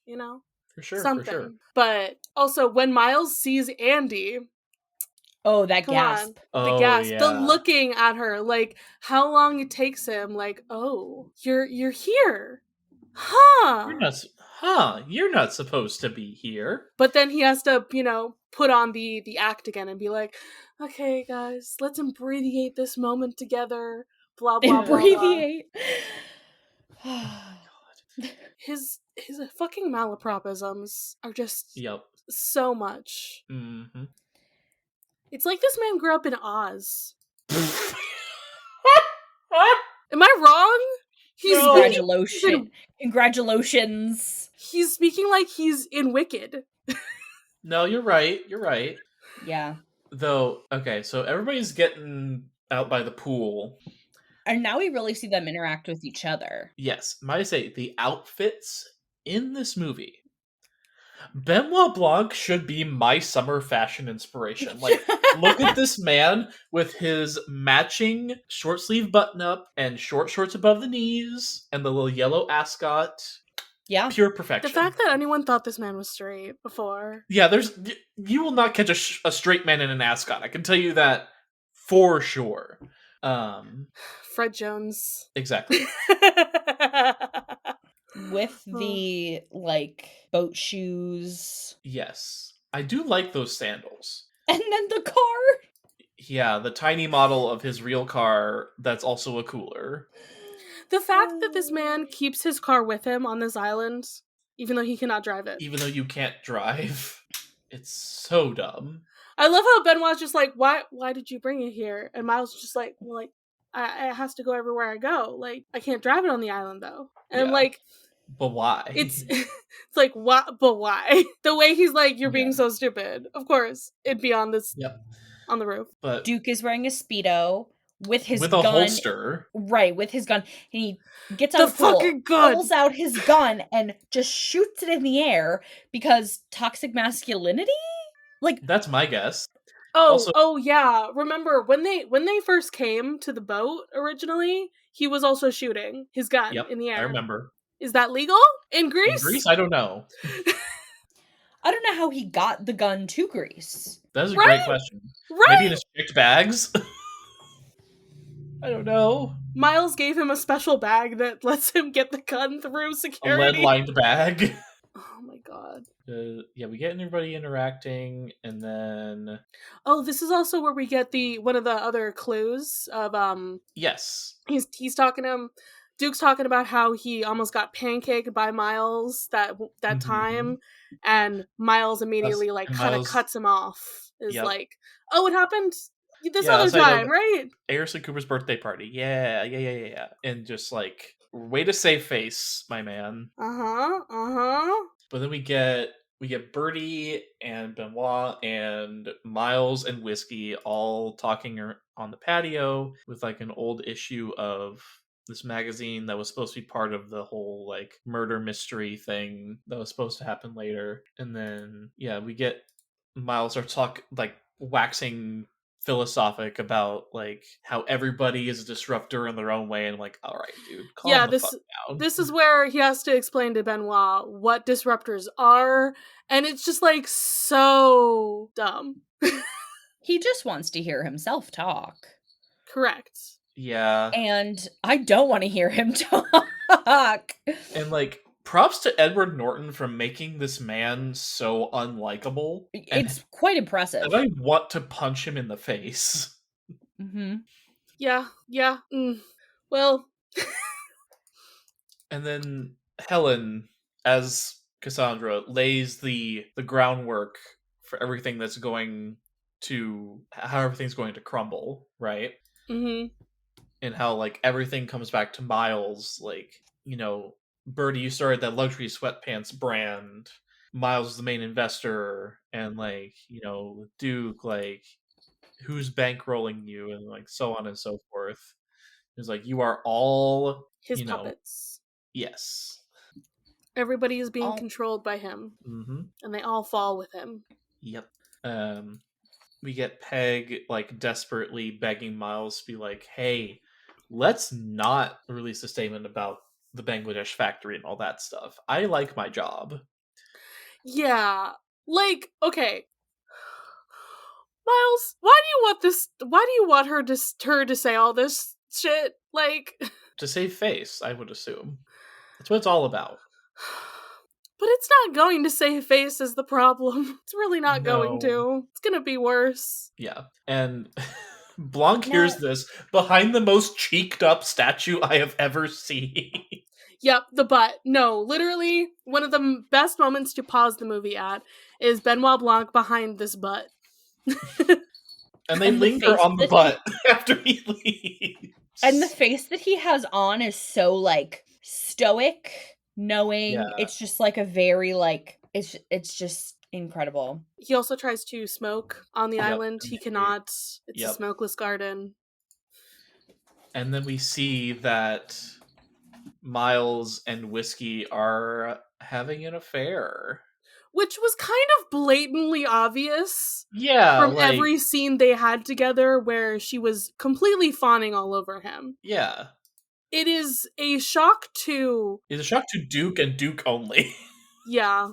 For sure, something. For sure. But also, when Miles sees Andy... Oh, that gasp. The gasp. The looking at her, like, how long it takes him, like, oh, you're here. Huh. You're not supposed to be here. But then he has to, put on the act again and be like, okay, guys, let's abbreviate this moment together. Blah, blah, blah. Abbreviate. Oh my god. His fucking malapropisms are just so much. Mm-hmm. It's like this man grew up in Oz. Am I wrong? Congratulations. He's speaking like he's in Wicked. No, you're right. Yeah. Though, okay, so everybody's getting out by the pool. And now we really see them interact with each other. Yes. Might I say, the outfits in this movie Benoit Blanc should be my summer fashion inspiration. Like, look at this man with his matching short sleeve button up and short shorts above the knees and the little yellow ascot. Yeah. Pure The perfection. fact that anyone thought this man was straight before. Yeah, you will not catch a straight man in an ascot. I can tell you that for sure. Fred Jones. Exactly. With the like boat shoes. Yes. I do like those sandals. And then the car. Yeah, the tiny model of his real car that's also a cooler. The fact that this man keeps his car with him on this island, even though he cannot drive it. Even though you can't drive. It's so dumb. I love how Benoit's just like, why did you bring it here? And Miles is just like, well, like, it has to go everywhere I go. Like, I can't drive it on the island though. And I'm Yeah. like, But why? it's like, what? But why? The way he's like, you're being Yeah. so stupid. Of course, it'd be on this, Yep. on the roof. But Duke is wearing a Speedo with his with gun. a holster. Right, with his gun. And he gets The out a pool, fucking gun! pulls out his gun, and just shoots it in the air because toxic masculinity? Like, That's my guess. Oh, Also- oh yeah. Remember when they first came to the boat originally, he was also shooting his gun Yep, in the air. I remember. Is that legal in Greece? In Greece, I don't know. I don't know how he got the gun to Greece. That is a Right? great question. Right. Maybe in his checked bags? I don't know. Miles gave him a special bag that lets him get the gun through A security. lead-lined bag. Oh my god. Yeah, we get everybody interacting, and then Oh, this is also where we get one of the other clues of yes, he's talking to him. Duke's talking about how he almost got pancaked by Miles that Mhm. time, and Miles immediately That's- like and kind of Miles- cuts him off. Is Yep. like, oh, it happened this Yeah, other that's how I know time, that- right? Aerison Cooper's birthday party. Yeah, and just like way to save face, my man. Uh huh. But then we get Birdie and Benoit and Miles and Whiskey all talking on the patio with like an old issue of this magazine that was supposed to be part of the whole like murder mystery thing that was supposed to happen later. And then yeah, we get Miles are like waxing philosophic about like how everybody is a disruptor in their own way, and I'm like, all right, dude, calm the fuck down. This is where he has to explain to Benoit what disruptors are, and it's just like so dumb. He just wants to hear himself talk. Correct. Yeah. And I don't want to hear him talk. And like props to Edward Norton for making this man so unlikable. It's quite impressive. And I want to punch him in the face. Mm-hmm. Yeah. Well. And then Helen, as Cassandra, lays the groundwork for everything that's going to how everything's going to crumble, right? Mm-hmm. And how like everything comes back to Miles, like, Birdie, you started that luxury sweatpants brand. Miles is the main investor, and like, Duke, like, who's bankrolling you, and like so on and so forth. It's like you are all His puppets. Yes. Everybody is being controlled by him. Mm-hmm. And they all fall with him. Yep. We get Peg like desperately begging Miles to be like, hey, let's not release a statement about the Bangladesh factory and all that stuff. I like my job. Yeah. Like, okay. Miles, why do you want her to say all this shit? Like, to save face, I would assume. That's what it's all about. But it's not going to save face is the problem. It's really not going to. It's gonna be worse. Yeah. And Blanc hears this behind the most cheeked up statue I have ever seen. Yep, the butt. No, literally, one of the best moments to pause the movie at is Benoit Blanc behind this butt. And they linger on the butt after he leaves. And the face that he has on is so, like, stoic, knowing. It's just, like, a very, like, it's just incredible. He also tries to smoke on the island. He cannot. It's a smokeless garden. And then we see that Miles and Whiskey are having an affair. which was kind of blatantly obvious Yeah, from like, every scene they had together where she was completely fawning all over him. yeah. It is a shock to, It's a shock to Duke and Duke only. yeah,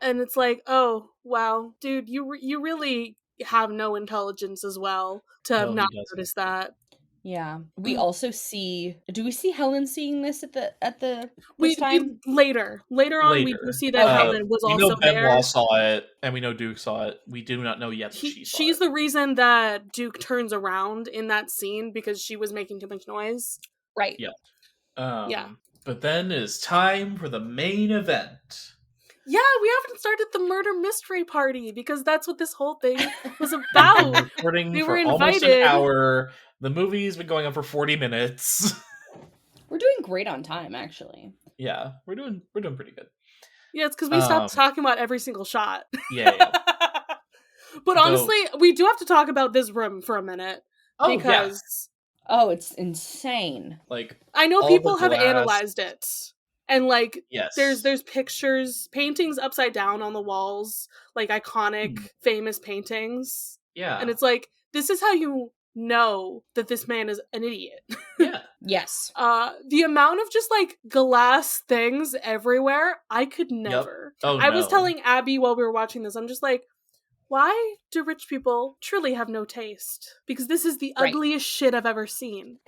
and it's like, oh wow, dude, you really have no intelligence as well to have No, he not doesn't. noticed that. Yeah. We also see, do we see Helen seeing this at this We time? later on we do Later. see that Okay. Helen was We know also there. Benoit saw it, and we know Duke saw it. We do not know yet that she saw She's it. the reason that Duke turns around in that scene because she was making too much noise. Right. Yeah. Yeah. But then it is time for the main event. Yeah, we haven't started the murder mystery party because that's what this whole thing was We've about. been recording We for were almost an invited. hour. The movie's been going on for 40 minutes. We're doing great on time, actually. Yeah, we're doing pretty good. Yeah, it's because we stopped talking about every single shot. Yeah. But honestly, we do have to talk about this room for a minute. Oh, because Oh, it's insane. like, I know all people the have glass- analyzed it. And like yes, there's pictures, paintings upside down on the walls, like iconic, famous paintings. yeah, And it's like, this is how you know that this man is an idiot. yeah. Yes. The amount of just like glass things everywhere, I could never. Oh, I was no. telling Abby while we were watching this, I'm just like, why do rich people truly have no taste? Because this is the Right. ugliest shit I've ever seen.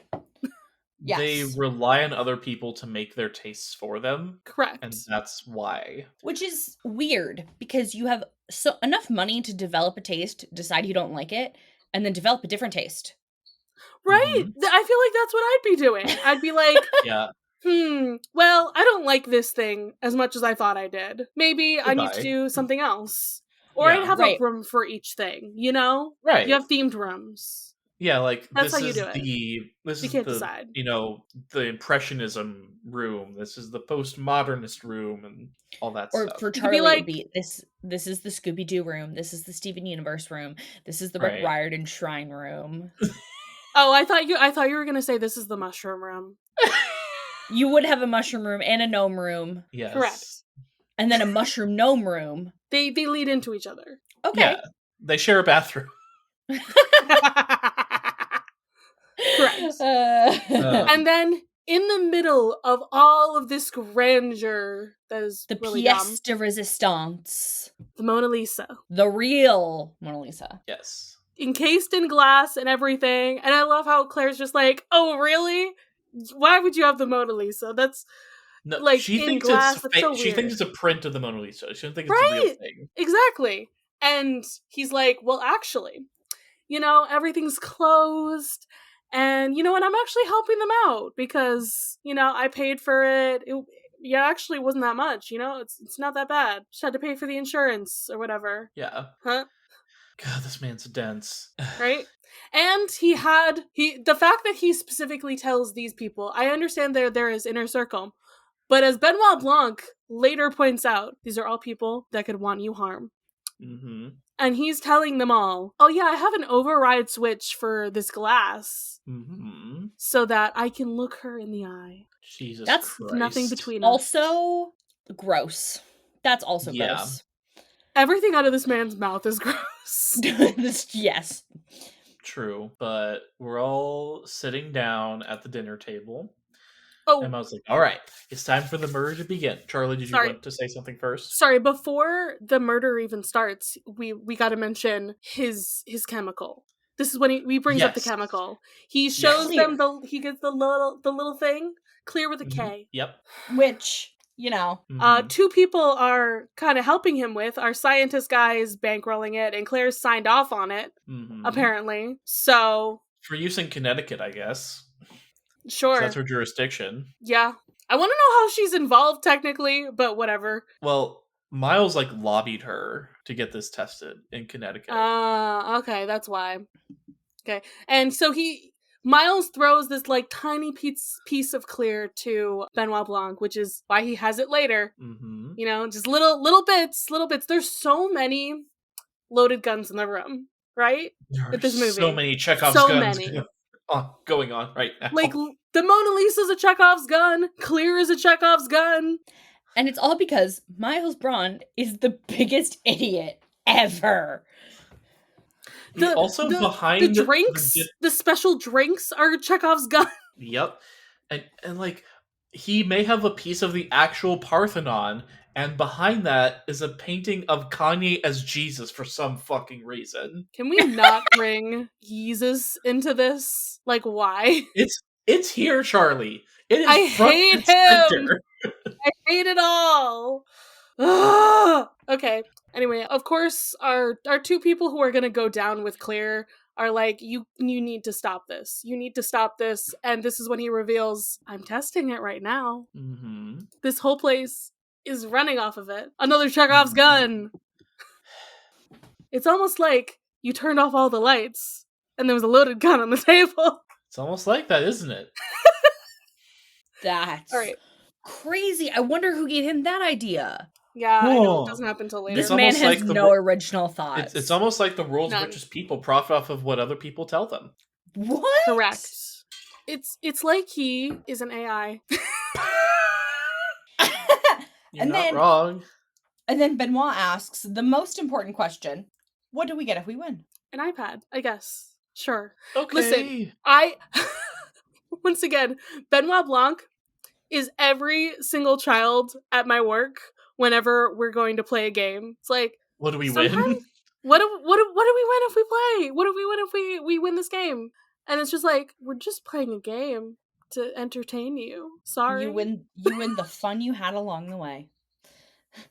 Yes. They rely on other people to make their tastes for them, Correct. and that's why. Which is weird because you have enough money to develop a taste, decide you don't like it, and then develop a different taste. Right? Mhm. I feel like that's what I'd be doing. I'd be like, Yeah, well, I don't like this thing as much as I thought I did. Maybe I need to Goodbye. do something else. Or Yeah. I'd have Right. a room for each thing, you know? right. You have themed rooms. Yeah, like That's this how you is do it. this You is can't the decide. the impressionism room. This is the postmodernist room, and all that Or stuff. for could be Charlie, like- it'd be this is the Scooby-Doo room, this is the Steven Universe room, this is the Right. Rick Riordan Shrine room. Oh, I thought you were gonna say this is the mushroom room. You would have a mushroom room and a gnome room, Yes, Correct. and then a mushroom gnome room. They lead into each other. Okay. Yeah, they share a bathroom. Correct. Uh, And then in the middle of all of this grandeur that is the really dumb, pièce de résistance. the Mona Lisa. The real Mona Lisa. Yes, Encased in glass and everything. And I love how Claire's just like, oh, really? Why would you have the Mona Lisa? That's no, like, she in thinks glass, it's that's so she thinks weird. it's a print of the Mona Lisa. She doesn't think it's a real Right. thing. Exactly. And he's like, well, actually, everything's closed. And you know what? I'm actually helping them out because, I paid for it. It actually wasn't that much, It's not that bad. Just had to pay for the insurance or whatever. Yeah. Huh? God, this man's dense. Right? And the fact that he specifically tells these people, I understand they're his inner circle, but as Benoit Blanc later points out, these are all people that could want you harm. Mm-hmm. And he's telling them all, oh yeah, I have an override switch for this glass Mm-hmm. so that I can look her in the eye. Jesus That's Christ. Nothing between us. Also gross. That's also Yeah. gross. Everything out of this man's mouth is gross. Yes. True, but we're all sitting down at the dinner table. Oh, And I was like, all right, it's time for the murder to begin. Charlie, did you Sorry. want to say something first? sorry, before the murder even starts, we got to mention his chemical. This is when he brings up the Yes. chemical. He shows Clear. them he gets the little thing, clear with a Mhm. K. Yep. Which, Mhm. Two people are kind of helping him with. Our scientist guy is bankrolling it, and Claire's signed off on it, Mhm. apparently. So, For use in Connecticut, I guess. sure. So that's her jurisdiction. Yeah. I want to know how she's involved technically, but whatever. Well, Miles lobbied her to get this tested in Connecticut. Okay, that's why. Okay. And so Miles throws this tiny piece of clear to Benoit Blanc, which is why he has it later. Mm-hmm. Just little bits. There's so many loaded guns in the room, right? There are This movie. so many Chekhov's So guns many. going on right now. The Mona Lisa's a Chekhov's gun. Clear is a Chekhov's gun. And it's all because Miles Braun is the biggest idiot ever. Also The behind drinks, the special drinks are Chekhov's gun. Yep. And like he may have a piece of the actual Parthenon, and behind that is a painting of Kanye as Jesus for some fucking reason. Can we not bring Jesus into this? Like, why? It's here, Charlie. It is I front hate and him. center. I hate it all. Ugh. Okay. Anyway, of course, our two people who are gonna go down with Claire are like, you need to stop this. You need to stop this. And this is when he reveals, I'm testing it right now. Mm-hmm. This whole place is running off of it. Another Chekhov's gun. It's almost like you turned off all the lights and there was a loaded gun on the table. It's almost like that, isn't it? That's All right. crazy. I wonder who gave him that idea. Yeah, I know. Oh. It doesn't happen till later. This It's man almost has like the no original thoughts. It's almost like the world's None. richest people profit off of what other people tell them. What? Correct. It's like he is an AI. You're And not then- wrong. And then Benoit asks the most important question: what do we get if we win? An iPad, I guess. Sure. Okay. Listen, I once again, Benoit Blanc is every single child at my work whenever we're going to play a game. It's like, What do we win? sometimes- what do we win if we play? What do we win if we win this game? And it's just like, we're just playing a game to entertain you. Sorry. You win the fun you had along the way.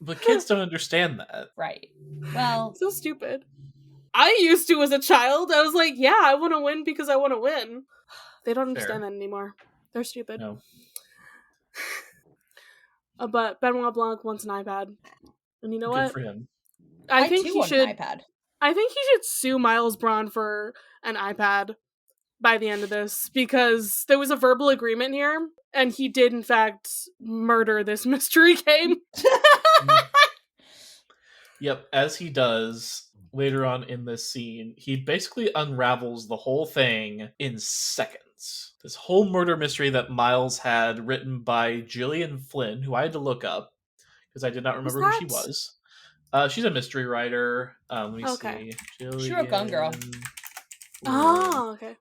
But kids don't understand that. Right. Well, So stupid. I used to as a child. I was like, yeah, I want to win because I want to win. They don't understand that anymore. They're stupid. No. But Benoit Blanc wants an iPad. And you know Good what? for him. I think too he want should an iPad. I think he should sue Miles Braun for an iPad by the end of this, because there was a verbal agreement here, and he did in fact murder this mystery game. Yep, as he does later on in this scene, he basically unravels the whole thing in seconds. This whole murder mystery that Miles had written by Gillian Flynn, who I had to look up because I did not remember who she that? was. She's a mystery writer. Let me Okay. see. Gillian She wrote Gone Girl. Flynn. Oh, okay.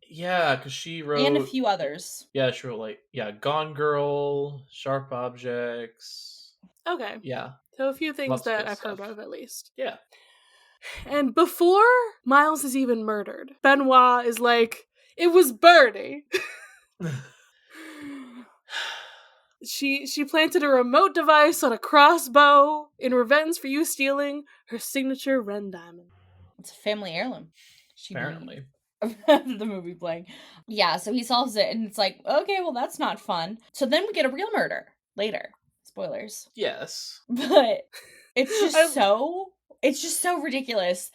Yeah, because she wrote... And a few others. Yeah, she wrote, like, Gone Girl, Sharp Objects. Okay. Yeah. So a few things Lots of that good I've heard stuff. of, at least. Yeah. And before Miles is even murdered, Benoit is like, it was Birdie. She planted a remote device on a crossbow in revenge for you stealing her signature Ren diamond. It's a family heirloom. Apparently. The movie playing. Yeah, so he solves it, and it's like, okay, well, that's not fun. So then we get a real murder later. Spoilers. Yes. But it's just so ridiculous.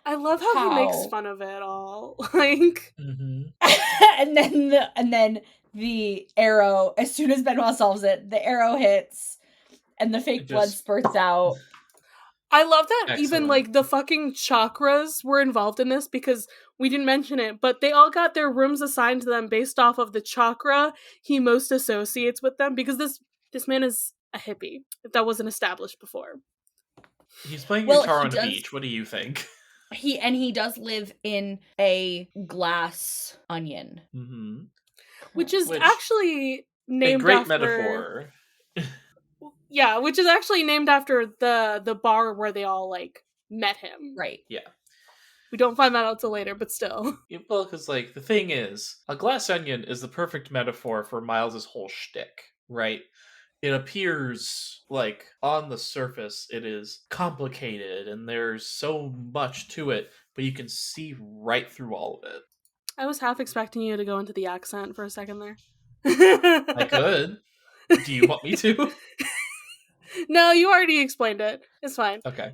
I love how he makes fun of it all. Like, Mm-hmm. and then the arrow, as soon as Benoit solves it, the arrow hits and the fake blood spurts out. I love that even Excellent. like the fucking chakras were involved in this, because we didn't mention it, but they all got their rooms assigned to them based off of the chakra he most associates with them, because this man is a hippie, if that wasn't established before. He's playing Well, guitar he on a does- beach. What do you think? He does live in a glass onion. Mm-hmm. Which is Which- actually A named great after... metaphor. Yeah, which is actually named after the bar where they all, like, met him. Right. We don't find that out till later, but still. Yeah, well, because, like, the thing is, a glass onion is the perfect metaphor for Miles's whole shtick, right? It appears, like, on the surface, it is complicated, and there's so much to it, but you can see right through all of it. I was half expecting you to go into the accent for a second there. I could. Do you want me to? No, you already explained it. It's fine. Okay.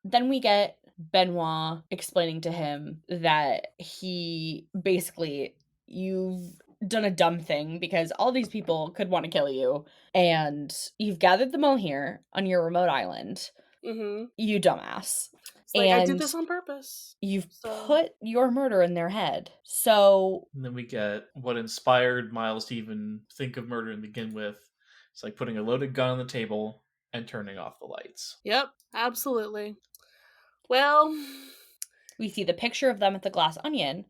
Then we get Benoit explaining to him that he basically, you've done a dumb thing because all these people could want to kill you, and you've gathered them all here on your remote island. Mm-hmm. You dumbass. It's like, I did And this on purpose. You've So- put your murder in their head. So And then we get what inspired Miles to even think of murder and begin with. It's like putting a loaded gun on the table and turning off the lights. Yep, absolutely. Well, We see the picture of them at the Glass Onion,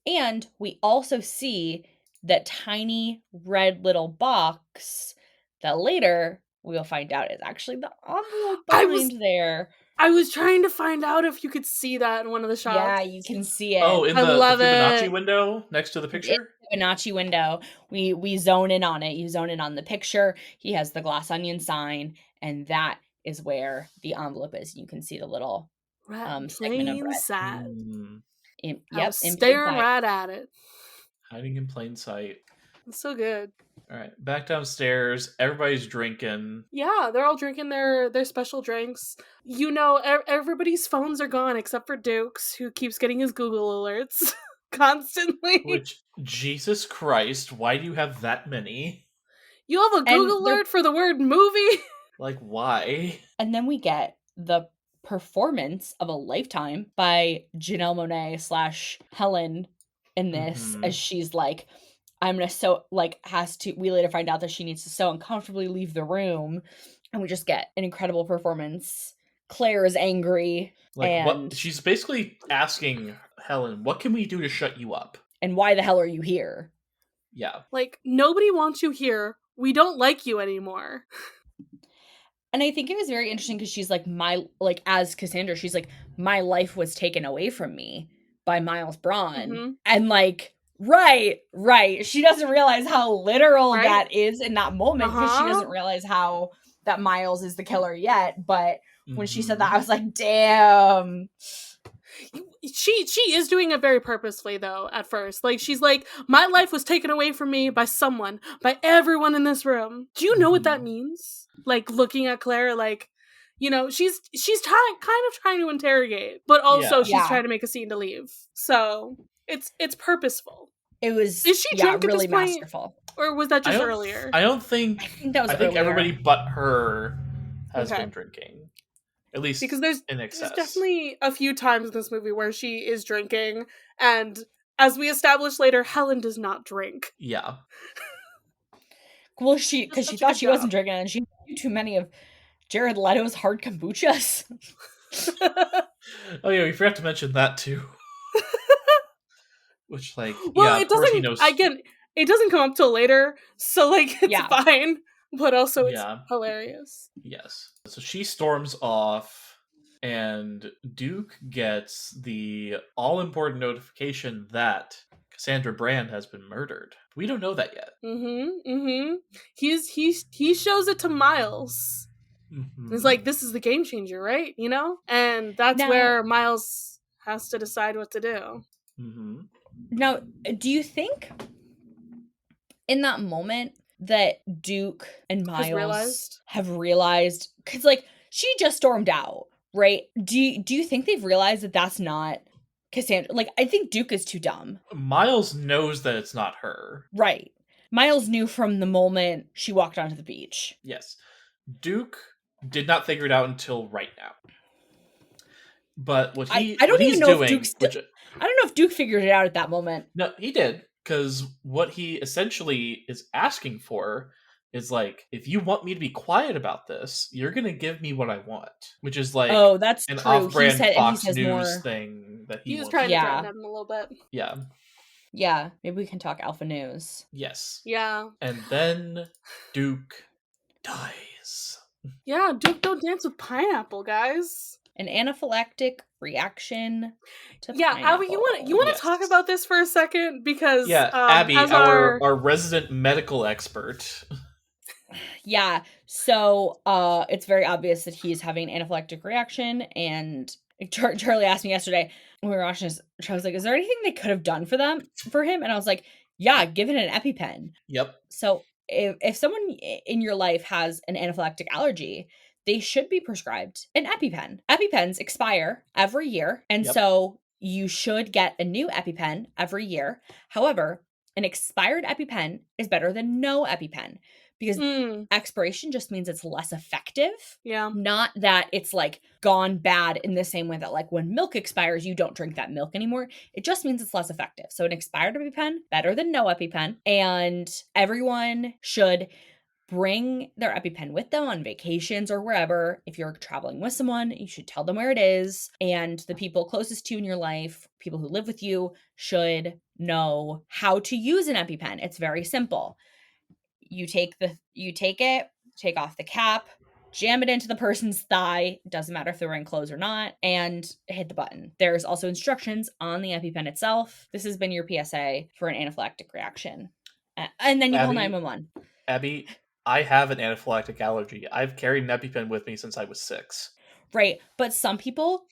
and we also see that tiny red little box that later we will find out is actually the envelope behind there. I was trying to find out if you could see that in one of the shots. Yeah, you can see it. Oh, in I the love Fibonacci it. window next to the picture? Fibonacci window. We zone in on it. You zone in on the picture. He has the Glass Onion sign, and that is where the envelope is. You can see the little segment of Plain red. sight. I was In plain staring sight. right at it. Hiding in plain sight. It's so good. All right, back downstairs. Everybody's drinking. Yeah, they're all drinking their special drinks. You know, everybody's phones are gone except for Duke's, who keeps getting his Google alerts constantly. Which, Jesus Christ, why do you have that many? You have a Google alert for the word movie? Like, why? And then we get the performance of a lifetime by Janelle Monáe / Helen in this, as she's like, I'm gonna we later find out that she needs to so uncomfortably leave the room, and we just get an incredible performance. Claire is angry. Like, what? She's basically asking Helen, what can we do to shut you up? And why the hell are you here? Yeah. Like, nobody wants you here. We don't like you anymore. And I think it was very interesting because she's like, as Cassandra, she's like, my life was taken away from me by Miles Braun. And like, right. She doesn't realize how literal that is in that moment, because she doesn't realize how that Miles is the killer yet. But when she said that, I was like, damn. She is doing it very purposefully, though, at first. Like, she's like, my life was taken away from me by someone, by everyone in this room. Do you know what that means? Like, looking at Claire, like, you know, she's kind of trying to interrogate, but also she's trying to make a scene to leave. So it's purposeful. It was, is she drunk really at this point? masterful. Or was that just earlier? I think that was earlier. Everybody but her has been drinking. At least because there's excess. There's definitely a few times in this movie where she is drinking, and as we establish later, Helen does not drink. Yeah. Well, because she thought she wasn't drinking, and she knew too many of Jared Leto's hard kombuchas. Oh yeah, we forgot to mention that too. Which, like, well, yeah, it doesn't. Again, it doesn't come up till later, so like it's fine. But also, it's hilarious. Yes. So she storms off, and Duke gets the all-important notification that Cassandra Brand has been murdered. We don't know that yet. He shows it to Miles. It's like, this is the game changer, right? You know? And that's where Miles has to decide what to do. Now, do you think in that moment that Duke and Miles have realized, because like she just stormed out, right? Do you think they've realized that that's not Cassandra? Like, I think Duke is too dumb. Miles knows that it's not her. Right. Miles knew from the moment she walked onto the beach. Yes. Duke did not figure it out until right now. But what I don't even know if Duke's I don't know if Duke figured it out at that moment. No, he did. Because what he essentially is asking for is like, if you want me to be quiet about this, you're going to give me what I want. Which is like that's an true. off-brand Fox News thing that he was trying to threaten him a little bit. Yeah. Yeah, maybe we can talk Alpha News. Yes. Yeah. And then Duke dies. Yeah, Duke don't dance with pineapple, guys. An anaphylactic reaction to pineapple. Abby, you want to talk about this for a second? Because Abby, our resident medical expert. Yeah, so it's very obvious that he's having an anaphylactic reaction, and Charlie asked me yesterday when we were watching this, I was like, is there anything they could have done for him? And I was like, yeah, give it an EpiPen. Yep. So if someone in your life has an anaphylactic allergy, they should be prescribed an EpiPen. EpiPens expire every year, and so you should get a new EpiPen every year. However, an expired EpiPen is better than no EpiPen, because expiration just means it's less effective. Yeah. Not that it's like gone bad in the same way that like when milk expires, you don't drink that milk anymore. It just means it's less effective. So an expired EpiPen, better than no EpiPen, and everyone should bring their EpiPen with them on vacations or wherever. If you're traveling with someone, you should tell them where it is. And the people closest to you in your life, people who live with you, should know how to use an EpiPen. It's very simple. You take it, take off the cap, jam it into the person's thigh, doesn't matter if they're wearing clothes or not, and hit the button. There's also instructions on the EpiPen itself. This has been your PSA for an anaphylactic reaction. And then you call Abby, 911. Abby, I have an anaphylactic allergy. I've carried an EpiPen with me since I was 6. Right. But some people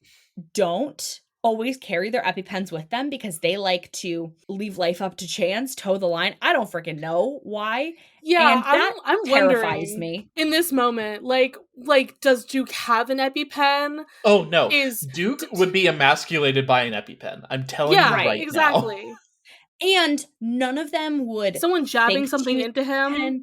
don't always carry their EpiPens with them because they like to leave life up to chance, toe the line. I don't freaking know why. Yeah, And that I'm terrifies wondering me. in this moment, like does Duke have an EpiPen? Oh no, Is Duke would be emasculated by an EpiPen. I'm telling yeah, you Right. right now. exactly. And none of them would Someone jabbing think something to into him. EpiPen,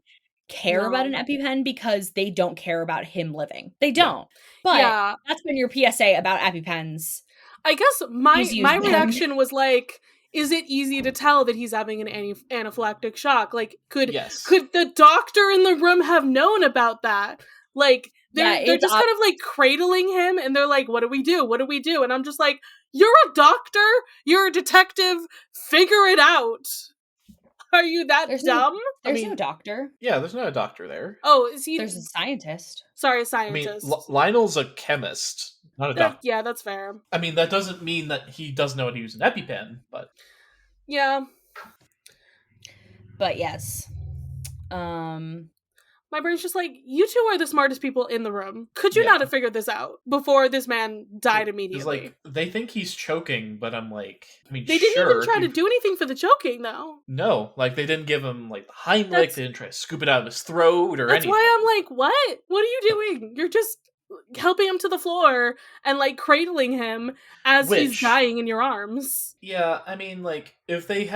care about an No. EpiPen because they don't care about him living. They Yeah. don't. But Yeah, that's been your PSA about EpiPens. I guess He's used my them. reaction was like, is it easy to tell that he's having an anaphylactic shock? Like, could Yes. the doctor in the room have known about that? Like, they're it's just kind of like cradling him, and they're like, "What do we do? What do we do?" And I'm just like, "You're a doctor. You're a detective. Figure it out. Are you that dumb?" There's no doctor. Yeah, there's not a doctor there. Oh, is he? There's a scientist. Sorry, a I mean, scientist. Lionel's a chemist, not a doctor. Yeah, that's fair. I mean, that doesn't mean that he doesn't know how to use an EpiPen, but Yeah. But yes. My brain's just like, you two are the smartest people in the room. Could you Yeah. not have figured this out before this man died it's immediately? like they think he's choking, but I'm like, I mean, They didn't sure, even try to do anything for the choking, though. No, like they didn't give him like the Heimlich. That's- They didn't try to scoop it out of his throat or That's anything. why I'm like, what? What are you doing? You're just helping him to the floor and like cradling him as he's Which- dying in your arms. Yeah, I mean, like if he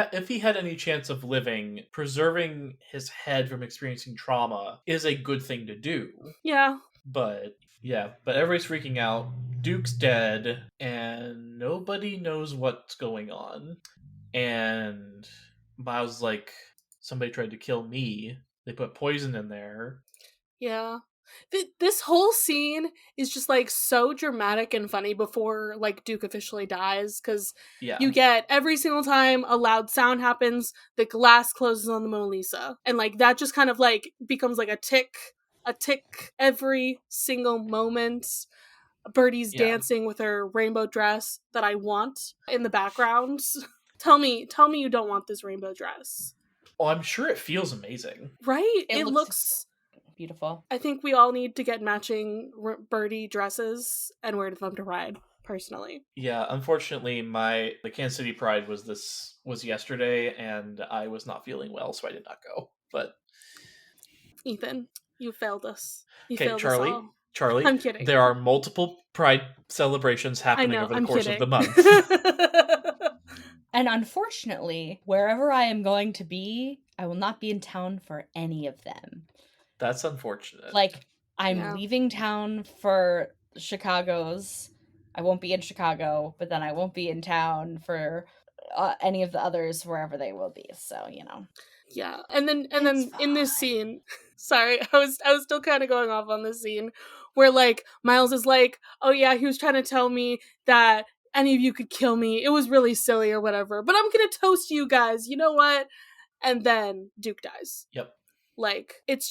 had any chance of living, preserving his head from experiencing trauma is a good thing to do. Yeah. But yeah, but everybody's freaking out. Duke's dead, and nobody knows what's going on. And Miles like, somebody tried to kill me. They put poison in there. Yeah. This whole scene is just like so dramatic and funny before like Duke officially dies, because Yeah, you get every single time a loud sound happens, the glass closes on the Mona Lisa, and like that just kind of like becomes like a tick every single moment. Birdie's dancing with her rainbow dress that I want in the background. Tell me you don't want this rainbow dress. Oh, I'm sure it feels amazing. Right? It It looks beautiful. I think we all need to get matching Birdie dresses and wear them to ride, personally. Yeah, unfortunately, the Kansas City Pride was yesterday, and I was not feeling well, so I did not go. But Ethan, you failed us. You okay, failed us all. Charlie, I'm kidding. there are multiple Pride celebrations happening over the course of the month. And unfortunately, wherever I am going to be, I will not be in town for any of them. That's unfortunate. Like, I'm leaving town for Chicago's. I won't be in Chicago, but then I won't be in town for any of the others wherever they will be. So, you know. Yeah, and then in this scene, sorry, I was still kind of going off on this scene where like Miles is like, "Oh yeah, he was trying to tell me that any of you could kill me. It was really silly or whatever, but I'm gonna toast you guys. You know what?" And then Duke dies. Yep. Like, it's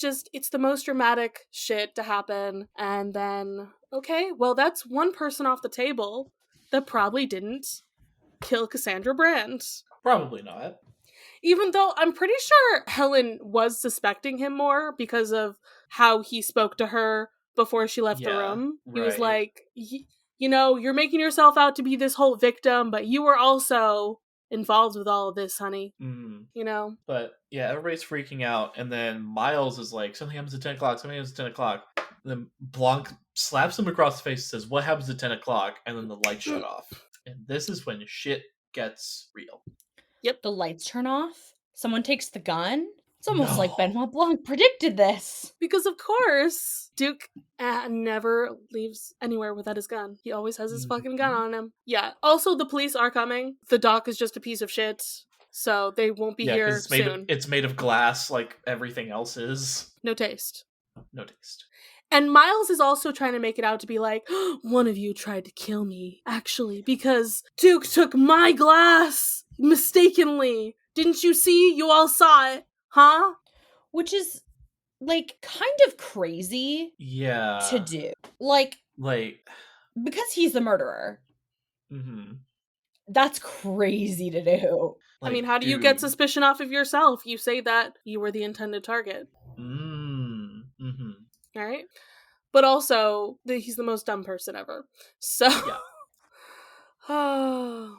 the most dramatic shit to happen. And then, okay, well, that's one person off the table that probably didn't kill Cassandra Brand. Probably not. Even though I'm pretty sure Helen was suspecting him more because of how he spoke to her before she left the room. He was like, you know, you're making yourself out to be this whole victim, but you were also involved with all of this, honey. You know? But yeah, everybody's freaking out, and then Miles is like, something happens at 10 o'clock, something happens at 10 o'clock. And then Blanc slaps him across the face and says, what happens at 10 o'clock? And then the lights shut off. And this is when shit gets real. Yep. The lights turn off. Someone takes the gun. It's almost like Benoit Blanc predicted this. Because of course, Duke never leaves anywhere without his gun. He always has his fucking gun on him. Yeah. Also, the police are coming. The doc is just a piece of shit. So they won't be Yeah, because here soon. it's made of glass like everything else is. No taste. No taste. And Miles is also trying to make it out to be like, one of you tried to kill me, actually, because Duke took my glass mistakenly. Didn't you see? You all saw it, huh? Which is, like, kind of crazy Yeah. to do. Like, because he's the murderer. Mm-hmm. That's crazy to do. I mean, how do you get suspicion off of yourself? You say that you were the intended target. Mm-hmm. All right? But also, he's the most dumb person ever. So, yeah. All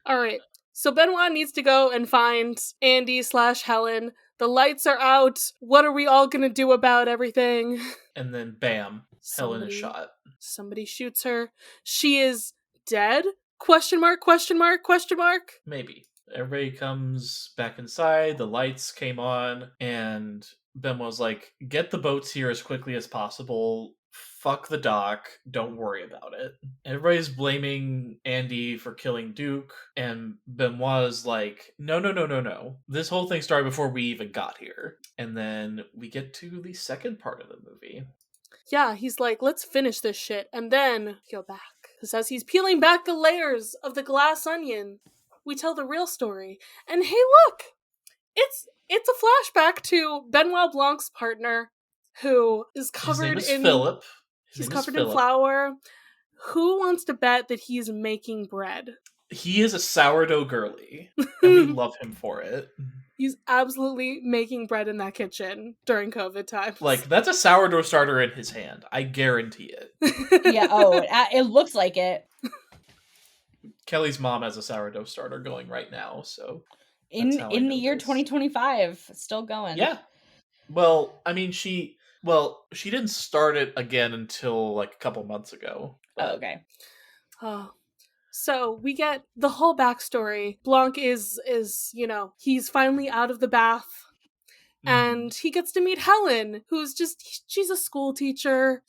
right. So Benoit needs to go and find Andy/Helen. The lights are out. What are we all gonna do about everything? And then, bam, Helen is shot. Somebody shoots her. She is dead? Question mark, question mark, question mark? Maybe. Everybody comes back inside, the lights came on, and Ben was like, get the boats here as quickly as possible. Fuck the dock. Don't worry about it. Everybody's blaming Andy for killing Duke, and Benoit's like, no. This whole thing started before we even got here. And then we get to the second part of the movie. Yeah, he's like, let's finish this shit, and then go back. Because as he's peeling back the layers of the glass onion, we tell the real story. And hey, look! It's a flashback to Benoit Blanc's partner, who is covered His name is Philip. He's covered in flour. Who wants to bet that he's making bread? He is a sourdough girly, and we love him for it. He's absolutely making bread in that kitchen during COVID times. Like, that's a sourdough starter in his hand. I guarantee it. Yeah, it looks like it. Kelly's mom has a sourdough starter going right now, so in the year 2025, still going. Yeah. Well, I mean, she didn't start it again until like a couple months ago. But... Oh, okay. So we get the whole backstory. Blanc is he's finally out of the bath. And he gets to meet Helen, who's she's a school teacher,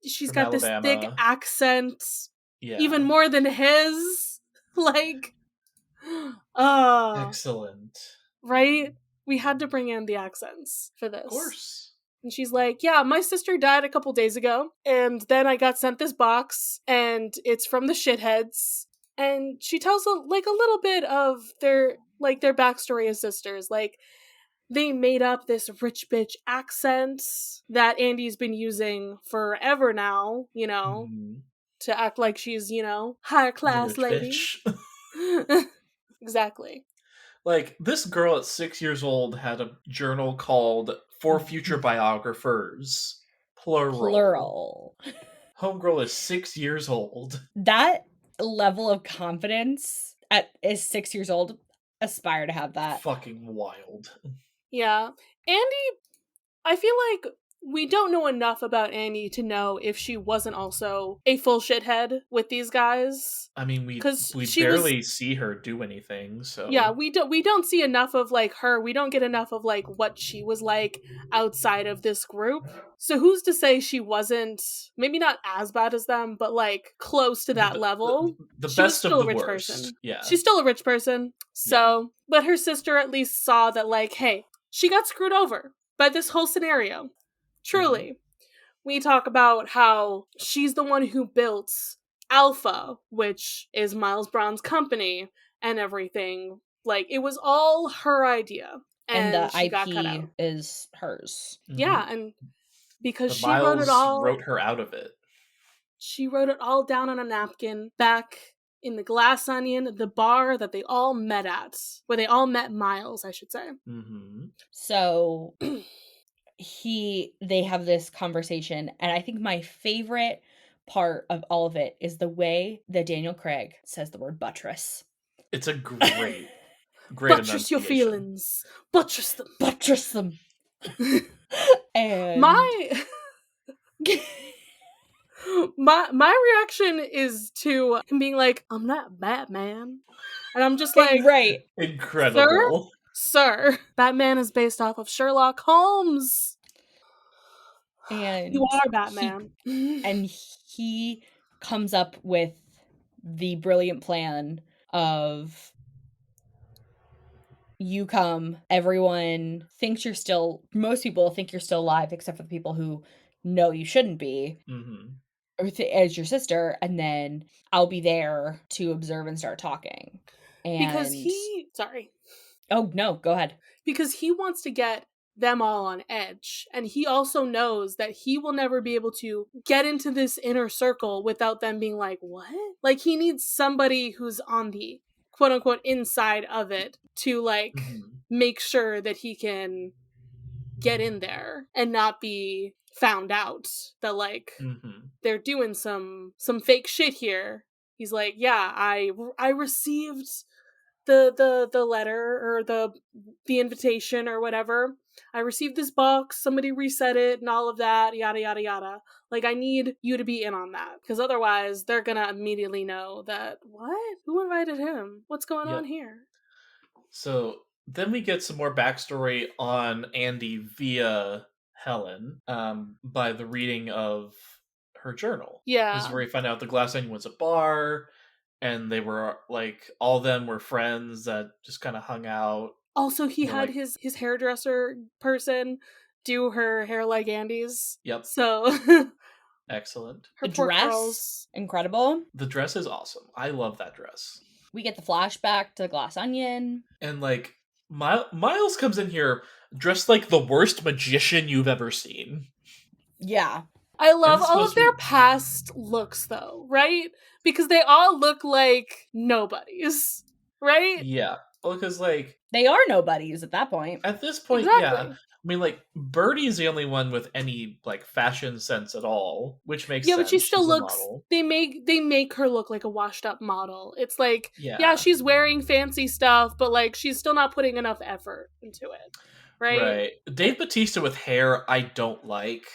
she's got Alabama. This thick accent, yeah, even more than his, like, excellent, right? We had to bring in the accents for this. Of course. And she's like, yeah, my sister died a couple days ago, and then I got sent this box, and it's from the shitheads. And she tells a little bit of their backstory as sisters, like, they made up this rich bitch accent that Andy's been using forever now, to act like she's, higher class lady. Exactly. Like, this girl at 6 years old had a journal called For Future Biographers. Plural. Homegirl is 6 years old. That level of confidence is 6 years old. Aspire to have that. Fucking wild. Yeah. Andy, I feel like we don't know enough about Andy to know if she wasn't also a full shithead with these guys. I mean, we barely see her do anything, so... Yeah, we don't see enough of, like, her. We don't get enough of, like, what she was like outside of this group. So who's to say she wasn't, maybe not as bad as them, but, like, close to that level? The best of the worst. Person. Yeah. She's still a rich person. So, but her sister at least saw that, like, hey, she got screwed over by this whole scenario. Truly. We talk about how she's the one who built Alpha, which is Miles Brown's company, and everything. Like, it was all her idea. And the IP is hers. Yeah, and because she wrote her out of it. She wrote it all down on a napkin back in the Glass Onion, the bar that they all met at. Where they all met Miles, I should say. Mm-hmm. So... they have this conversation, and I think my favorite part of all of it is the way that Daniel Craig says the word buttress. It's a great buttress your feelings. Buttress them. And my reaction is to him being like, I'm not Batman. And I'm just like, right. Incredible. Sir, Batman is based off of Sherlock Holmes. And you are Batman. He comes up with the brilliant plan of You come, everyone thinks most people think you're still alive, except for the people who know you shouldn't be, Mm-hmm. or as your sister, and then I'll be there to observe and start talking. because And sorry. oh no, go ahead. Because he wants to get them all on edge. And he also knows that he will never be able to get into this inner circle without them being like, what? Like, he needs somebody who's on the quote unquote inside of it to like Mm-hmm. make sure that he can get in there and not be found out that like Mm-hmm. they're doing some fake shit here. He's like, yeah, I received the letter or the invitation or whatever. I received this box, somebody reset it and all of that, yada yada yada. Like, I need you to be in on that, because otherwise they're gonna immediately know that, what? Who invited him? What's going on Yep. here? So then we get some more backstory on Andy via Helen, by the reading of her journal. This is Yeah. where we find out the Glass Onion was a bar, and they were like, all of them were friends that just kind of hung out. Also, he You know, had like, his hairdresser person do her hair like Andy's. yep, So excellent. her The poor dress, curls. incredible. The dress is awesome. I love that dress. We get the flashback to Glass Onion. And like, Miles comes in here dressed like the worst magician you've ever seen. Yeah. I And love this is all of supposed to their be, past looks, though, right? Because they all look like nobodies, right? yeah. Well, because like, They are nobodies at that point. at this point, yeah. Exactly. I mean, like, Birdie's the only one with any like fashion sense at all, which makes Yeah, but she sense. still She's a looks. model. They make her look like a washed up model. It's like, yeah, Yeah, she's wearing fancy stuff, but like she's still not putting enough effort into it, right? right. Dave Bautista with hair, I don't like.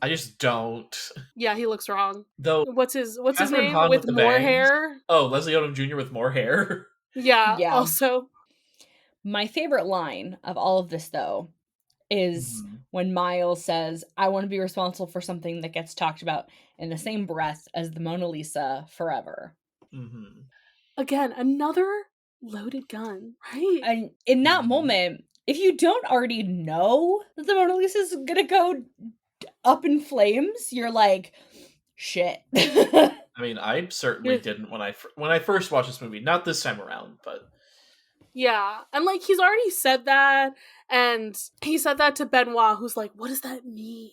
I just don't. Yeah, he looks wrong. Though What's his Catherine name Hahn with with the more bangs. hair? Oh, Leslie Odom Jr. with more hair. Yeah, Yeah. also. My favorite line of all of this, though, is Mhm. when Miles says, I want to be responsible for something that gets talked about in the same breath as the Mona Lisa forever. Mm-hmm. Again, another loaded gun, right? And in that Mhm. moment, if you don't already know that the Mona Lisa is going to go up in flames, you're like, shit. I mean, I certainly You're- didn't when I first watched this movie. Not this time around, but Yeah, and like he's already said that, and he said that to Benoit, who's like, "What does that mean?"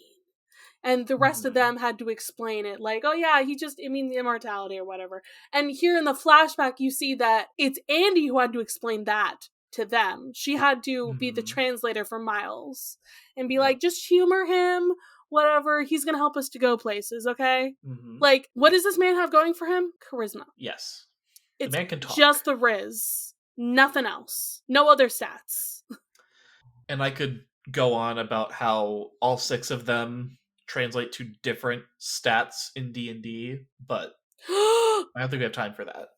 And the rest of Mhm. them had to explain it, like, "Oh yeah, it means immortality or whatever." And here in the flashback, you see that it's Andy who had to explain that to them. She had to be the Mhm. translator for Miles and be Yep. like, "Just humor him, whatever. He's gonna help us to go places, okay?" Mhm. Like, what does this man have going for him? Charisma. Yes, the It's man can talk. just the Riz. Nothing else. No other stats. And I could go on about how all six of them translate to different stats in D&D, but I don't think we have time for that.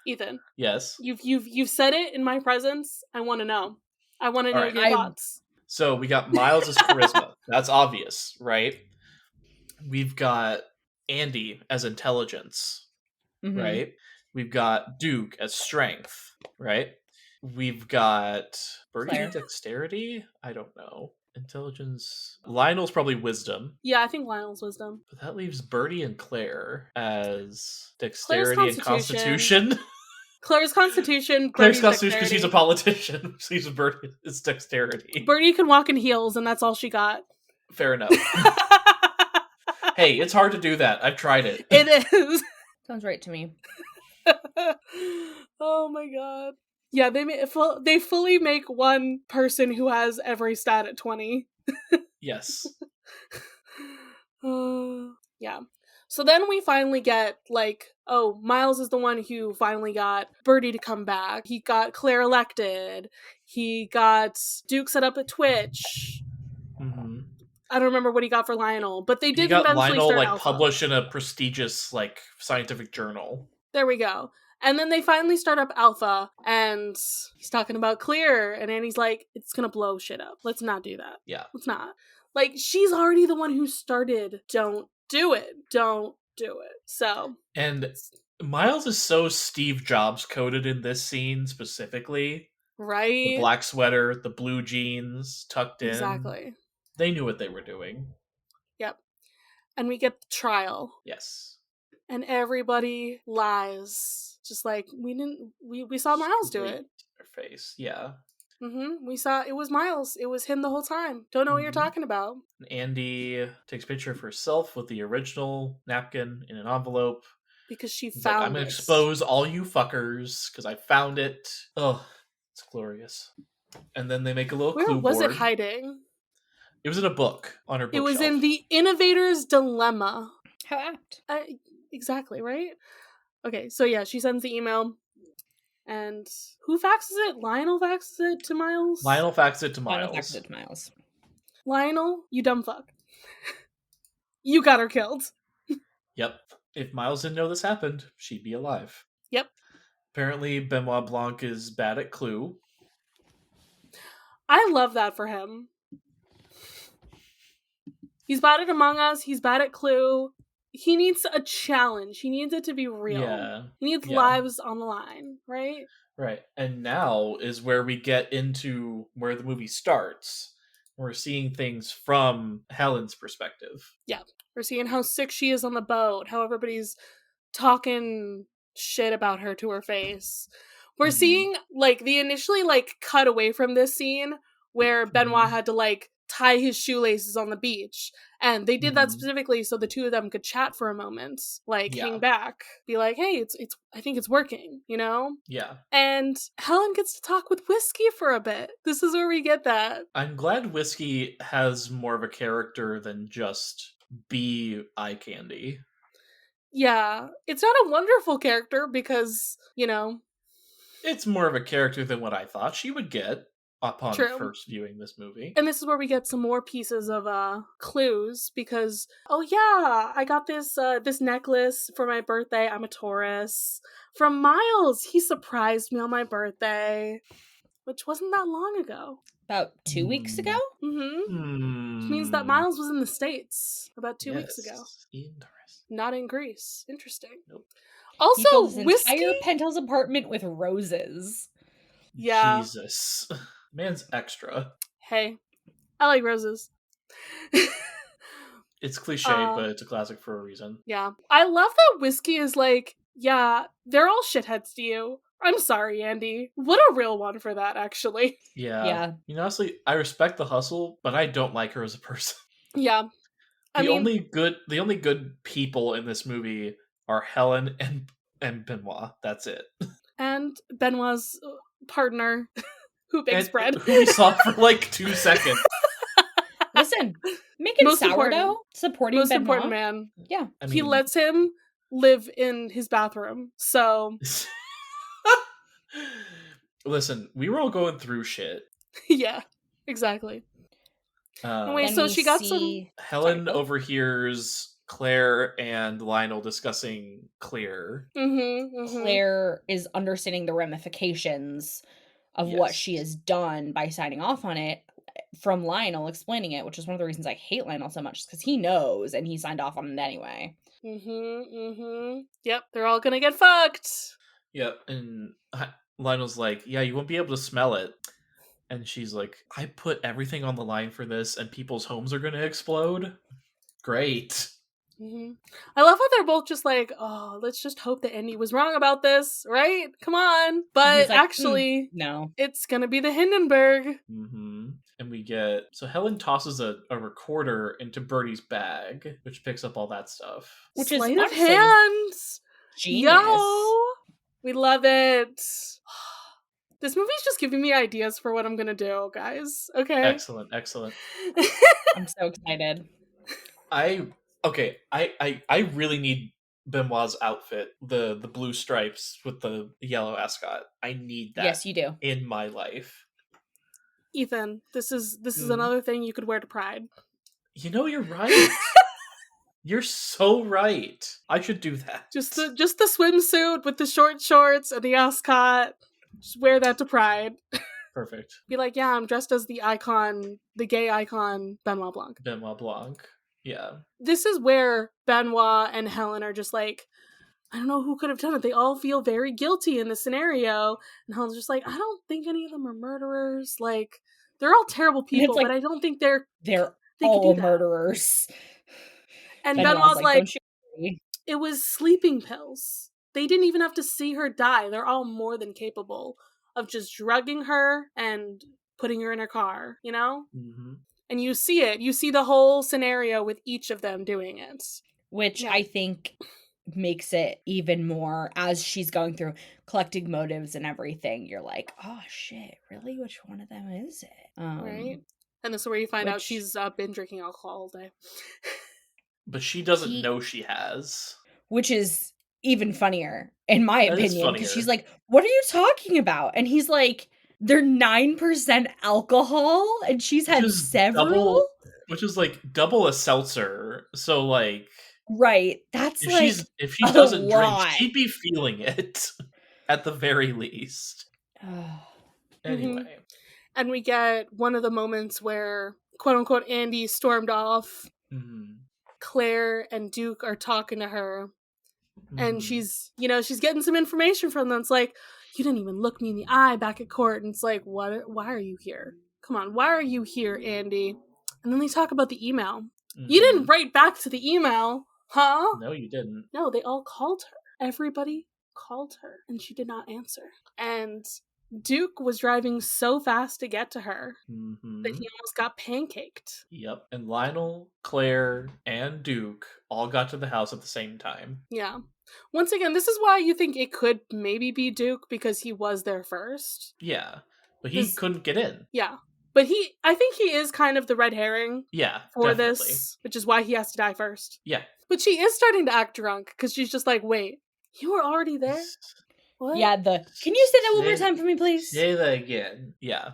Ethan, Yes. you've said it in my presence. I want to know. I want to All know right. your thoughts. So we got Miles's charisma. That's obvious, right? We've got Andy as intelligence, Mhm. right? We've got Duke as strength, right? We've got Birdie Claire. dexterity? I don't know. Intelligence. Lionel's probably wisdom. Yeah, I think Lionel's wisdom. But that leaves Birdie and Claire as Claire's dexterity and constitution. Claire's constitution. Claire's Birdie's constitution because she's a dexterity. politician. She's a Birdie is dexterity. Birdie can walk in heels, and that's all she got. Fair enough. Hey, it's hard to do that. I've tried it. It is. Sounds right to me. Oh my god. Yeah, they fully make one person who has every stat at 20. Yes. Yeah. So then we finally get, like, oh, Miles is the one who finally got Birdie to come back. He got Claire elected. He got Duke set up at Twitch. Mm-hmm. I don't remember what he got for Lionel, but they He did got eventually Lionel start like Alpha. published in a prestigious like scientific journal. There we go. And then they finally start up Alpha, and he's talking about Clear, and Annie's like, it's gonna blow shit up. Let's not do that. Yeah. Let's not. Like, she's already the one who started, don't do it. Don't do it. So. And Miles is so Steve Jobs coded in this scene specifically. The Right? black sweater, the blue jeans tucked in. Exactly. They knew what they were doing. Yep. And we get the trial. Yes. And everybody lies. Just like we saw Miles do Straight it. to their face. Yeah. We saw it was Miles. It was him the whole time. Don't know what you're Mhm. talking about. And Andy takes a picture of herself with the original napkin in an envelope. Because she He's like, I'm found gonna it. expose all you fuckers because I found it. Oh, it's glorious. And then they make a little Where clue was board. it hiding? It was in a book on her It bookshelf. was in The Innovator's Dilemma. How apt. Exactly, right? Okay, so yeah, she sends the email. And who faxes it? Lionel faxes it to Miles? Lionel faxed it to Final Miles. fax it to Miles. Lionel, you dumb fuck. You got her killed. Yep. If Miles didn't know this happened, she'd be alive. Yep. Apparently, Benoit Blanc is bad at Clue. I love that for him. He's bad at Among Us. He's bad at Clue. He needs a challenge. He needs it to be real. Yeah. He needs Yeah. lives on the line, right? Right. And now is where we get into where the movie starts. We're seeing things from Helen's perspective. We're seeing how sick she is on the boat, how everybody's talking shit about her to her face. We're Mhm. seeing, like, the initially, like, cut away from this scene where Benoit Mhm. had to, like, tie his shoelaces on the beach. And they did that Mhm. specifically so the two of them could chat for a moment. Like, Yeah. hang back. Be like, hey, it's I think it's working, you know? Yeah. And Helen gets to talk with Whiskey for a bit. This is where we get that. I'm glad Whiskey has more of a character than just be eye candy. Yeah. It's not a wonderful character because, you know, It's more of a character than what I thought she would get upon True. first viewing this movie. and this is where we get some more pieces of clues because oh yeah, I got this this necklace for my birthday. I'm a Taurus. From Miles, he surprised me on my birthday, which wasn't that long ago. About 2 weeks ago? Which means that Miles was in the States about 2 weeks ago, Interesting. not in Greece. Interesting. Nope. He Also, filled his Whiskey. entire penthouse apartment with roses. Yeah. Jesus. Man's extra. Hey, I like roses. It's cliche, but it's a classic for a reason. Yeah. I love that Whiskey is like, yeah, they're all shitheads to you. I'm sorry, Andy. What a real one for that, actually. Yeah. Yeah. You know, honestly, I respect the hustle, but I don't like her as a person. Yeah. The only good people in this movie are Helen and Benoit. That's it. And Benoit's partner, who bakes And bread. who we saw for like 2 seconds. Listen, making Most sourdough, important. supporting Most Benoit. important man. Yeah. I He mean, lets him live in his bathroom. So, listen, we were all going through shit. yeah, exactly. Anyway, And so we she got see- Helen Sorry, go. overhears Claire and Lionel discussing Clear. Claire is understanding the ramifications of what Yes. she has done by signing off on it from Lionel explaining it, which is one of the reasons I hate Lionel so much, because he knows and he signed off on it anyway. Yep, they're all gonna get fucked. Yep, and Lionel's like, yeah, you won't be able to smell it. And she's like, I put everything on the line for this, and people's homes are going to explode? Great. I love how they're both just like, oh, let's just hope that Andy was wrong about this, right? Come on. But he's like, actually, no. it's gonna be the Hindenburg. And we get... So Helen tosses a recorder into Birdie's bag, which picks up all that stuff. Which Sleight is of hand. genius. Yo! We love it. This movie's just giving me ideas for what I'm gonna do, guys. Okay. Excellent. I'm so excited. I really need Benoit's outfit, the blue stripes with the yellow ascot. I need that. Yes, you do. In my life. Ethan, this is another thing you could wear to Pride. You know, you're right. You're so right. I should do that. Just the swimsuit with the short shorts and the ascot. Just wear that to Pride. Perfect. Be like, yeah, I'm dressed as the icon, the gay icon, Benoit Blanc. Benoit Blanc. Yeah. This is where Benoit and Helen are just like, I don't know who could have done it. They all feel very guilty in this scenario. And Helen's just like, I don't think any of them are murderers. Like, they're all terrible And it's people, like, but I don't think they could do all that. murderers. And Benoit's Benoit's like, don't you worry. it was sleeping pills. They didn't even have to see her die. They're all more than capable of just drugging her and putting her in her car, you know? Mm-hmm. And you see it. You see the whole scenario with each of them doing it. Which Yeah. I think makes it even more, as she's going through collecting motives and everything, you're like, oh shit, really? Which one of them is it? Right? And this is where you find out which- she's been drinking alcohol all day. But she doesn't know she has. Which is even funnier, in my That is opinion, because she's funnier. like, what are you talking about? And he's like, they're 9% alcohol, and she's had several? Which is like double a seltzer. So like, Right. That's if she a doesn't drink, lot. she'd be feeling it at the very least. Anyway. And we get one of the moments where, quote unquote, Andy stormed off. Mm-hmm. Claire and Duke are talking to her. And Mm-hmm. she's getting some information from them. It's like, you didn't even look me in the eye back at court. And it's like, what? Why are you here? Come on, why are you here, Andy? And then they talk about the email. Mm-hmm. You didn't write back to the email, huh? No, you didn't. No, they all called her. Everybody called her, and she did not answer. And Duke was driving so fast to get to her Mm-hmm. that he almost got pancaked. Yep. And Lionel, Claire, and Duke all got to the house at the same time. Yeah. Once again, this is why you think it could maybe be Duke, because he was there first. Yeah. But he couldn't get in. Yeah. But I think he is kind of the red herring. Yeah, for definitely. this, which is why he has to die first. Yeah. But she is starting to act drunk, because she's just like, wait, you were already there? What? Yeah, can you say that one more time for me, please? Say that again. Yeah.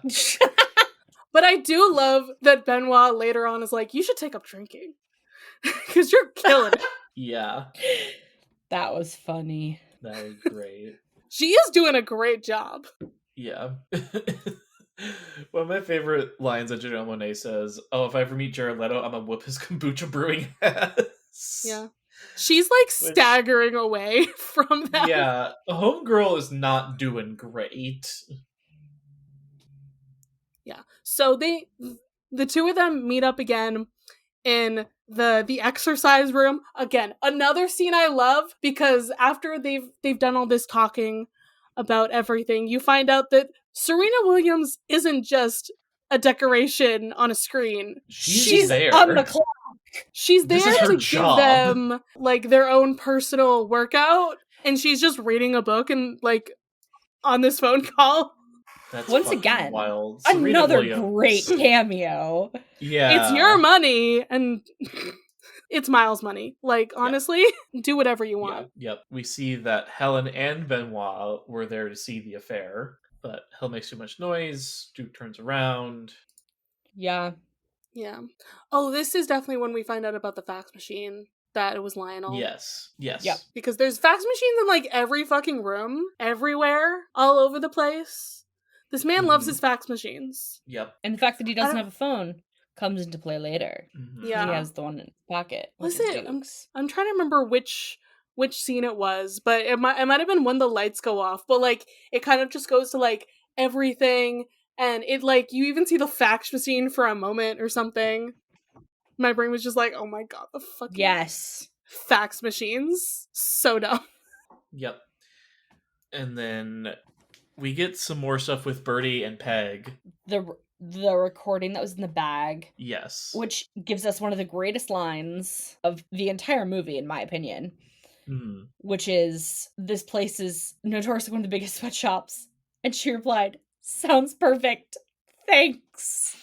But I do love that Benoit later on is like, you should take up drinking. Because you're killing it. Yeah. That was funny. That was great. She is doing a great job. Yeah. One of my favorite lines that Janelle Monáe says, oh, if I ever meet Jared Leto, I'm gonna whoop his kombucha brewing ass. Yeah. She's like staggering away from that. Yeah. Homegirl is not doing great. Yeah. So the two of them meet up again in the exercise room. Again, another scene I love, because after they've done all this talking about everything, you find out that Serena Williams isn't just a decoration on a screen. She's there. On the clock. She's there to job. give them like their own personal workout, and she's just reading a book and like on this phone call. That's once again wild. Another great cameo. Yeah. It's your money, and it's Miles' money. Like, honestly, do whatever you want. Yep. We see that Helen and Benoit were there to see the affair, but Helen makes too much noise. Duke turns around. Yeah. Yeah. Oh, this is definitely when we find out about the fax machine, that it was Lionel. Yes. Yes. Yep. Because there's fax machines in like every fucking room, everywhere, all over the place. This man loves his fax machines. Yep. And the fact that he doesn't have a phone comes into play later. Yeah. He has the one in his pocket. Was it? I'm trying to remember which scene it was, but it might have been when the lights go off, but like it kind of just goes to like everything, and it like you even see the fax machine for a moment or something. My brain was just like, oh my god, the fucking fax machines. So dumb. Yep. And then we get some more stuff with Birdie and Peg. The recording that was in the bag. Yes. Which gives us one of the greatest lines of the entire movie, in my opinion. Which is, this place is notoriously one of the biggest sweatshops. And she replied, sounds perfect. Thanks.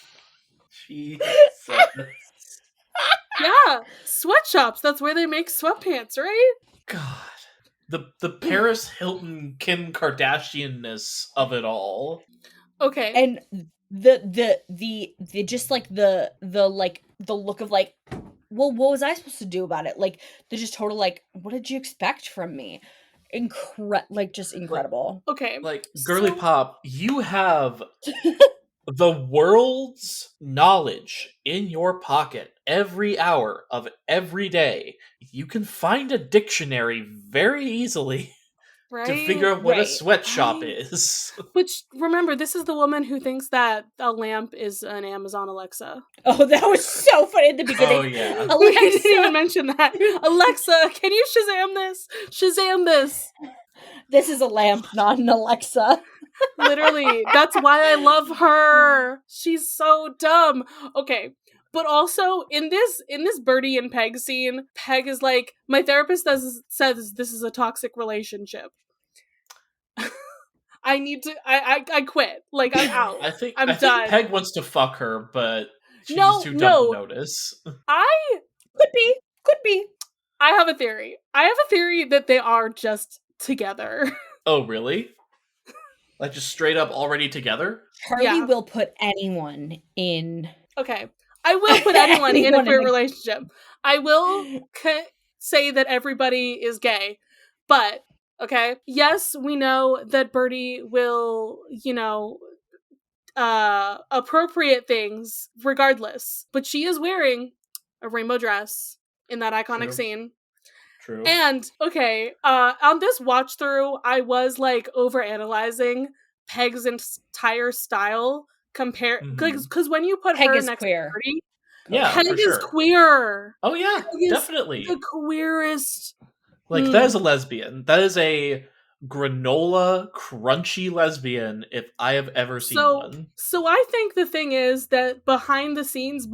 Jesus. Yeah, sweatshops. That's where they make sweatpants, right? God. The Paris Hilton Kim Kardashian-ness of it all. Okay. And the just like the look of like, well, what was I supposed to do about it? Like the just total like, what did you expect from me? Just incredible. Okay. Like, girly pop, you have the world's knowledge in your pocket every hour of every day. You can find a dictionary very easily to figure Right? out what a Right. sweatshop Right? is. Which, remember, this is the woman who thinks that a lamp is an Amazon Alexa. Oh, that was so funny at the beginning. Oh, yeah. We didn't even Alexa, mention that. Alexa, can you Shazam this? Shazam this. this is a lamp, not an Alexa. Literally, that's why I love her. She's so dumb. Okay. But also in this Birdie and Peg scene, Peg is like, my therapist says this is a toxic relationship. I need to I quit. Like, I'm out. I think I'm done. Peg wants to fuck her, but she's No, just too dumb to no. notice. Could be. I have a theory. I have a theory that they are just together. Oh, really? Like, just straight up already together? Charlie Yeah. will put anyone in. Okay. I will put anyone in a Anyone queer in a- relationship. I will say that everybody is gay. But, okay, yes, we know that Birdie will, appropriate things regardless. But she is wearing a rainbow dress in that iconic True. scene. True. And, okay, on this watch through, I was, like, overanalyzing Peg's entire style because when you put Peg her is next queer. to Birdie, Yeah, Peg for is sure. queer. Oh, yeah, Peg is definitely. the queerest. Like, that is a lesbian. That is a granola, crunchy lesbian if I have ever seen one. So I think the thing is that behind the scenes,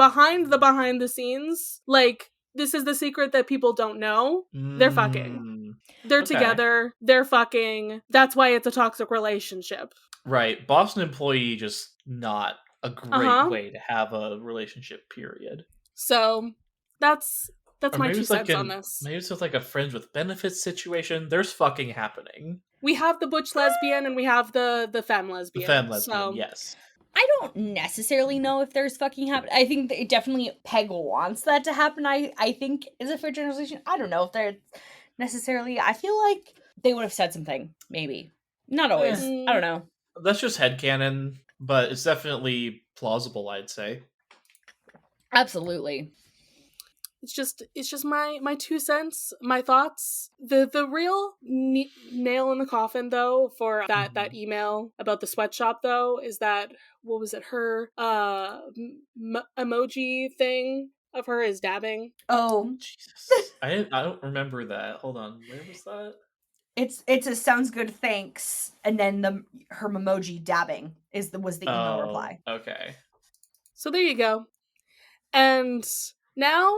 like, this is the secret that people don't know. They're fucking. They're Okay. together. They're fucking. That's why it's a toxic relationship. Right. Boston employee, just not a great way to have a relationship, period. So that's Or my maybe 2 it's like cents on this. maybe it's just like a friends with benefits situation. There's fucking happening. We have the butch lesbian and we have the femme lesbian. The femme lesbian, so. yes. I don't necessarily know if there's fucking happen. I think that it definitely Peg wants that to happen. I think is a fair generalization. I don't know if they're necessarily. I feel like they would have said something. Maybe not always. I don't know. That's just headcanon, but it's definitely plausible, I'd say. Absolutely. It's just my 2 cents, my thoughts. The real nail in the coffin though for that email about the sweatshop though is that, what was it, her emoji thing of her is dabbing. Oh, Jesus. I don't remember that. Hold on, where was that? It's a sounds good, thanks, and then her emoji dabbing was the email reply. Okay. So there you go. And now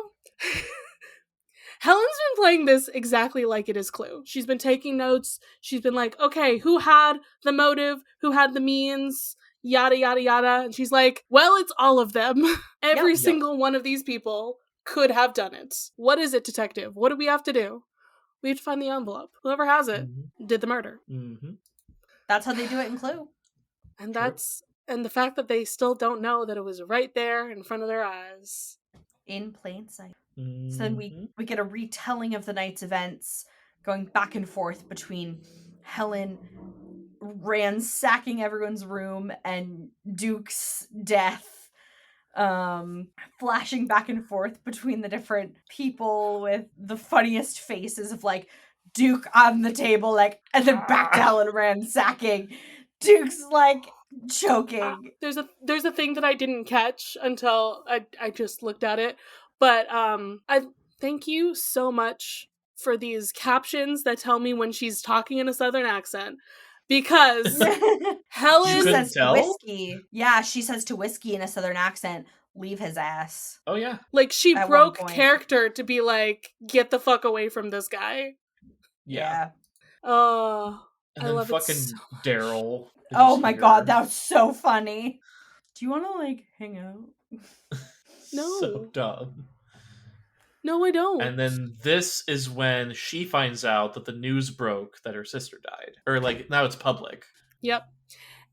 Helen's been playing this exactly like it is Clue. She's been taking notes. She's been like, okay, who had the motive? Who had the means? Yada, yada, yada. And she's like, well, it's all of them. Every single one of these people could have done it. What is it, detective? What do we have to do? We have to find the envelope. Whoever has it did the murder. Mm-hmm. That's how they do it in Clue. And and the fact that they still don't know that it was right there in front of their eyes. In plain sight. Mm-hmm. So then we get a retelling of the night's events, going back and forth between Helen ransacking everyone's room and Duke's death. Flashing back and forth between the different people with the funniest faces of like Duke on the table, like, and then back to Helen ransacking. Duke's like choking. There's a thing that I didn't catch until I just looked at it. But I thank you so much for these captions that tell me when she's talking in a southern accent. Because Helen says to Whiskey. Yeah, she says to Whiskey in a southern accent, leave his ass. Oh yeah. Like, she broke character to be like, get the fuck away from this guy. Yeah. Oh, and I then love fucking it so Daryl. Oh my god, that was so funny. Do you want to like hang out? No. So dumb. No, I don't. And then this is when she finds out that the news broke that her sister died. Or like, now it's public. Yep.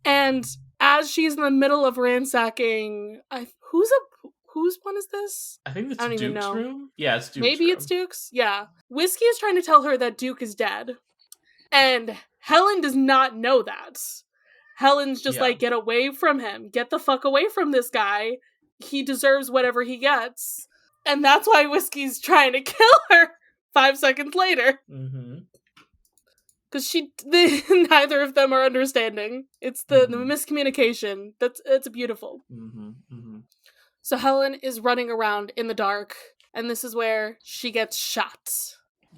And as she's in the middle of ransacking, whose one is this? I think it's I don't even Duke's know. room. Yeah, it's Duke's Maybe room. it's Duke's? Yeah. Whiskey is trying to tell her that Duke is dead. And Helen does not know that. Helen's just Yeah. like, get away from him. Get the fuck away from this guy. He deserves whatever he gets. And that's why Whiskey's trying to kill her 5 seconds later. Mm-hmm. Because neither of them are understanding. It's the miscommunication. It's beautiful. Mm-hmm. Mm-hmm. So Helen is running around in the dark, and this is where she gets shot.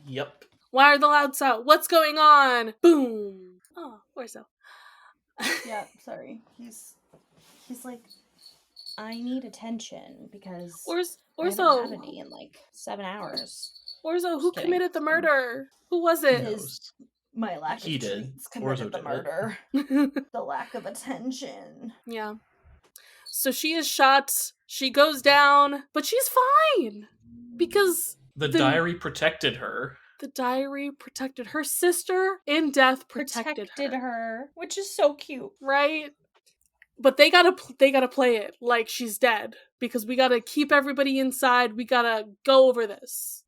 Yep. Why are the lights out? What's going on? Boom. Oh, Orzo. Yeah, sorry. He's like, I need attention because I haven't had Orzo. any in like 7 hours. Orzo, who kidding. committed the murder? Who was it? My lack He of did. treats committed Orzo the did it. murder. The lack of attention. Yeah. So she is shot. She goes down, but she's fine because The diary protected her. the diary protected her sister in death. Protected her, which is so cute. Right? But they gotta play it like she's dead because we gotta keep everybody inside. We gotta go over this.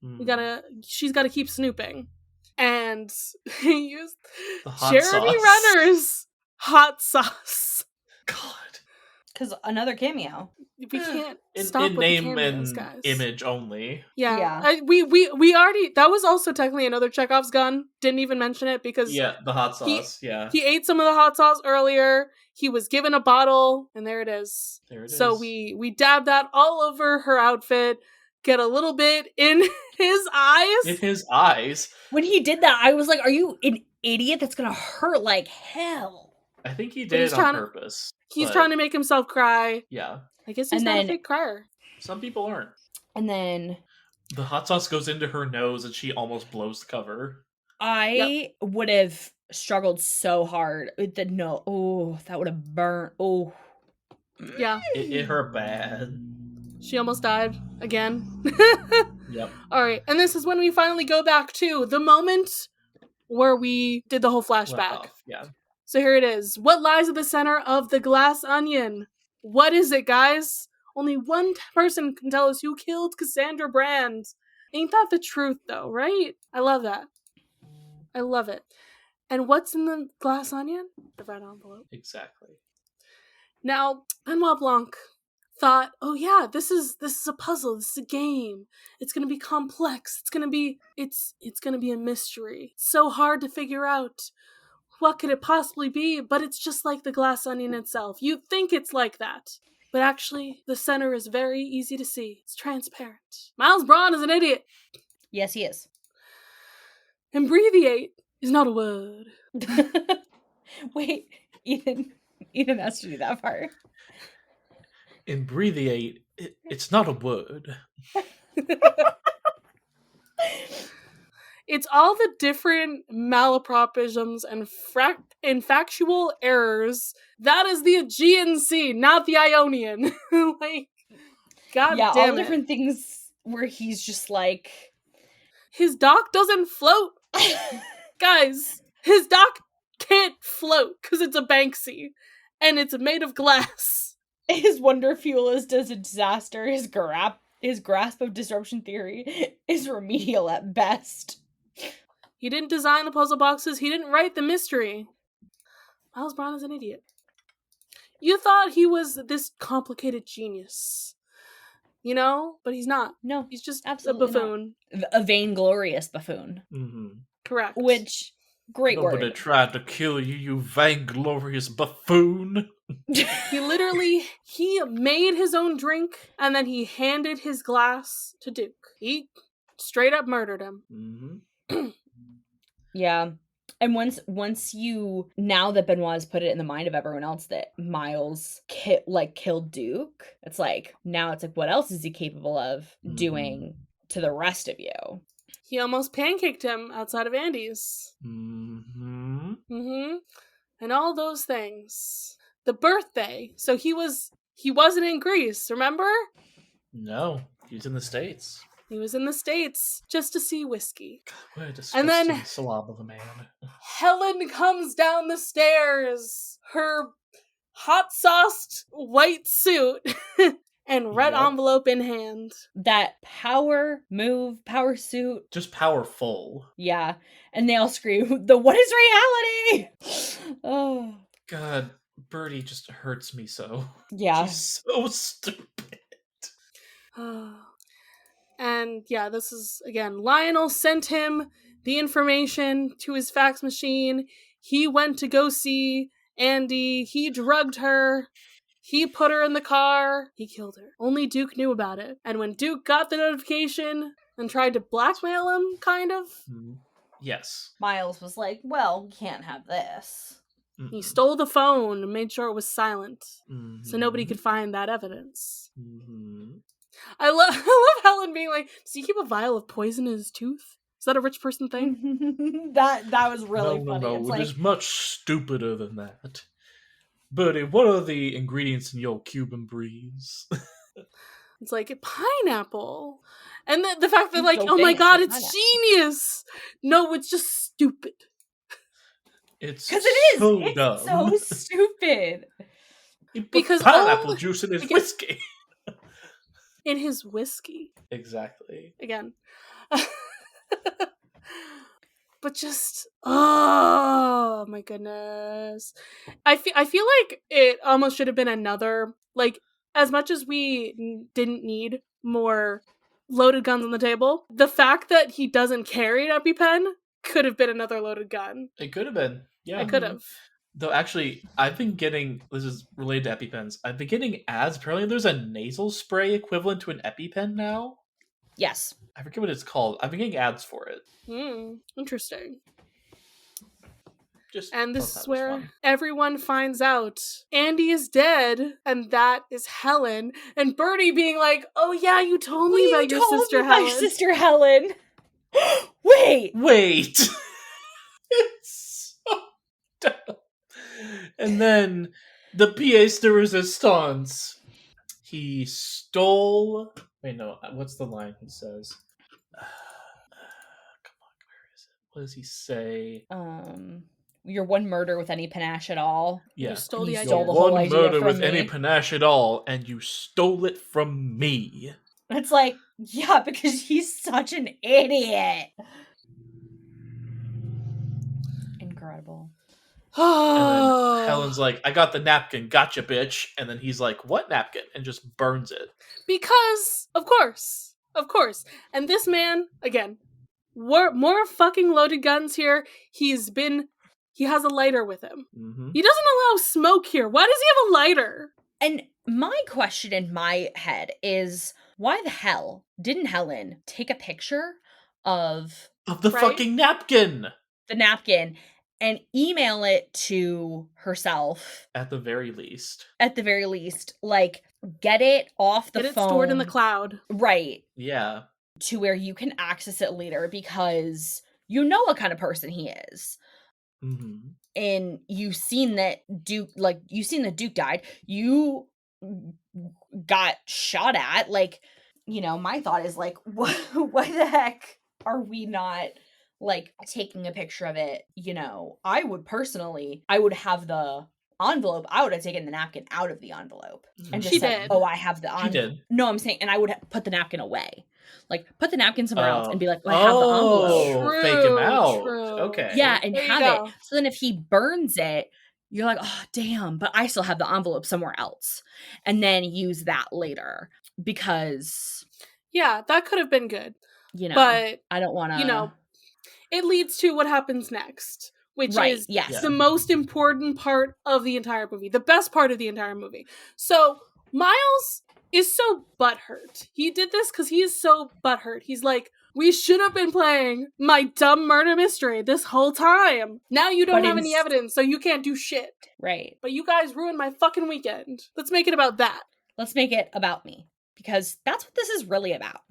She's gotta keep snooping, and he used The hot Jeremy sauce. Renner's hot sauce. God. Because another cameo. We can't In stop with the name cameos, and guys. image only. Yeah. We already, that was also technically another Chekhov's gun. Didn't even mention it because Yeah, the hot sauce. he ate some of the hot sauce earlier. He was given a bottle, and there it is. So we dab that all over her outfit, get a little bit in his eyes. In his eyes. When he did that, I was like, are you an idiot? That's gonna hurt like hell. I think he did it on purpose. He's trying to make himself cry. Yeah. I guess he's not a fake crier. Some people aren't. And then the hot sauce goes into her nose and she almost blows the cover. I would have struggled so hard with the no. Oh, that would have burnt. Oh. Yeah. It hit her bad. She almost died again. Yep. All right. And this is when we finally go back to the moment where we did the whole flashback. Yeah. So here it is. What lies at the center of the glass onion? What is it, guys? Only one person can tell us who killed Cassandra Brand. Ain't that the truth, though, right? I love that. I love it. And what's in the glass onion? The red envelope. Exactly. Now, Benoit Blanc thought, oh yeah, this is a puzzle, this is a game. It's gonna be complex. It's gonna be a mystery. It's so hard to figure out. What could it possibly be? But it's just like the glass onion itself. You think it's like that. But actually, the center is very easy to see. It's transparent. Miles Braun is an idiot. Yes, he is. Abbreviate is not a word. Wait, Ethan has to do that part. Abbreviate, it's not a word. It's all the different malapropisms and factual errors. That is the Aegean Sea, not the Ionian. Like, God yeah, damn all it. Different things where he's just like, his dock doesn't float. Guys, his dock can't float because it's a Banksy and it's made of glass. His wonder fuel is a disaster. His grasp of disruption theory is remedial at best. He didn't design the puzzle boxes. He didn't write the mystery. Miles Braun is an idiot. You thought he was this complicated genius. You know? But he's not. No. He's just absolutely a buffoon. Not. A vainglorious buffoon. Mm-hmm. Correct. Which, great word. Nobody tried to kill you, you vainglorious buffoon. He made his own drink, and then he handed his glass to Duke. He straight up murdered him. Mm-hmm. Yeah. And once you, now that Benoit has put it in the mind of everyone else that Miles killed Duke, it's like, now it's like, what else is he capable of doing to the rest of you? He almost pancaked him outside of Andy's. Mm-hmm. Mm-hmm. And all those things. The birthday. So he wasn't in Greece, remember? No, he's in the States. He was in the States just to see Whiskey. What a disgusting and then slob of a man. Helen comes down the stairs, her hot-sauced white suit and red envelope in hand. That power suit. Just powerful. Yeah. And they all scream, what is reality? Oh. God, Birdie just hurts me so. Yeah. She's so stupid. And yeah, this is, again, Lionel sent him the information to his fax machine. He went to go see Andy. He drugged her. He put her in the car. He killed her. Only Duke knew about it. And when Duke got the notification and tried to blackmail him, kind of, Yes. Miles was like, well, we can't have this. he stole the phone and made sure it was silent so nobody Mhm. could find that evidence. Mhm. I love Helen being like, does he keep a vial of poison in his tooth? Is that a rich person thing? that was really funny. No, It's it like, is much stupider than that. Birdie, what are the ingredients in your Cuban breeze? It's like, pineapple. And the fact that, You like, don't oh my think god, it's it's pineapple. genius! No, it's just stupid. It's because it is. so It's dumb. so stupid. He put Because pineapple all- juice in his again- whiskey. In his whiskey. Exactly. Again. But just, oh my goodness. I feel like it almost should have been another, like, as much as we didn't need more loaded guns on the table, the fact that he doesn't carry an EpiPen could have been another loaded gun. It could have been. Yeah. It could have. Though actually, I've been getting, this is related to EpiPens, I've been getting ads. Apparently there's a nasal spray equivalent to an EpiPen now. Yes. I forget what it's called. I've been getting ads for it. Interesting. Just And this thought is that was where fun. everyone finds out Andy is dead, and that is Helen. And Birdie being like, "Oh yeah, you told me about your sister Helen." My sister Helen. Wait. It's so dumb. And then the pièce de résistance. He stole. Wait, no. What's the line he says? Come on, where is it? What does he say? Your one murder with any panache at all. Yeah, You stole the You idea. stole the whole one idea murder from with any me. panache at all, and you stole it from me. It's like, yeah, because he's such an idiot. Incredible. And then Helen's like, I got the napkin, gotcha, bitch. And then he's like, what napkin? And just burns it. Because, of course. And this man, again, more fucking loaded guns here. He has a lighter with him. Mm-hmm. He doesn't allow smoke here. Why does he have a lighter? And my question in my head is, why the hell didn't Helen take a picture of the Right? fucking napkin? the napkin and email it to herself? At the very least. At the very least, like, get it off the Get phone. it stored in the cloud. Right. Yeah. To where you can access it later, because you know what kind of person he is. Mm-hmm. And you've seen that Duke, like, you've seen that Duke died. You got shot at. Like, you know, my thought is like, what the heck are we not, like, taking a picture of it? You know, I would have the envelope. I would have taken the napkin out of the envelope and just She said, did. oh, I have the She did. No, I'm saying, and I would put the napkin away. Like, put the napkin somewhere else and be like, I have the Oh, envelope. fake him out. True. Okay. Yeah, and There you have go. it. So then if he burns it, you're like, oh, damn, but I still have the envelope somewhere else. And then use that later. Because, Yeah, that could have been good. you know, But, I don't want to, you know, it leads to what happens next, which Right, is yes. the most important part of the entire movie, the best part of the entire movie. So Miles is so butthurt. He did this because he is so butthurt. He's like, we should have been playing my dumb murder mystery this whole time. Now you don't But have any evidence, so you can't do shit. Right. But you guys ruined my fucking weekend. Let's make it about that. Let's make it about me. Because that's what this is really about.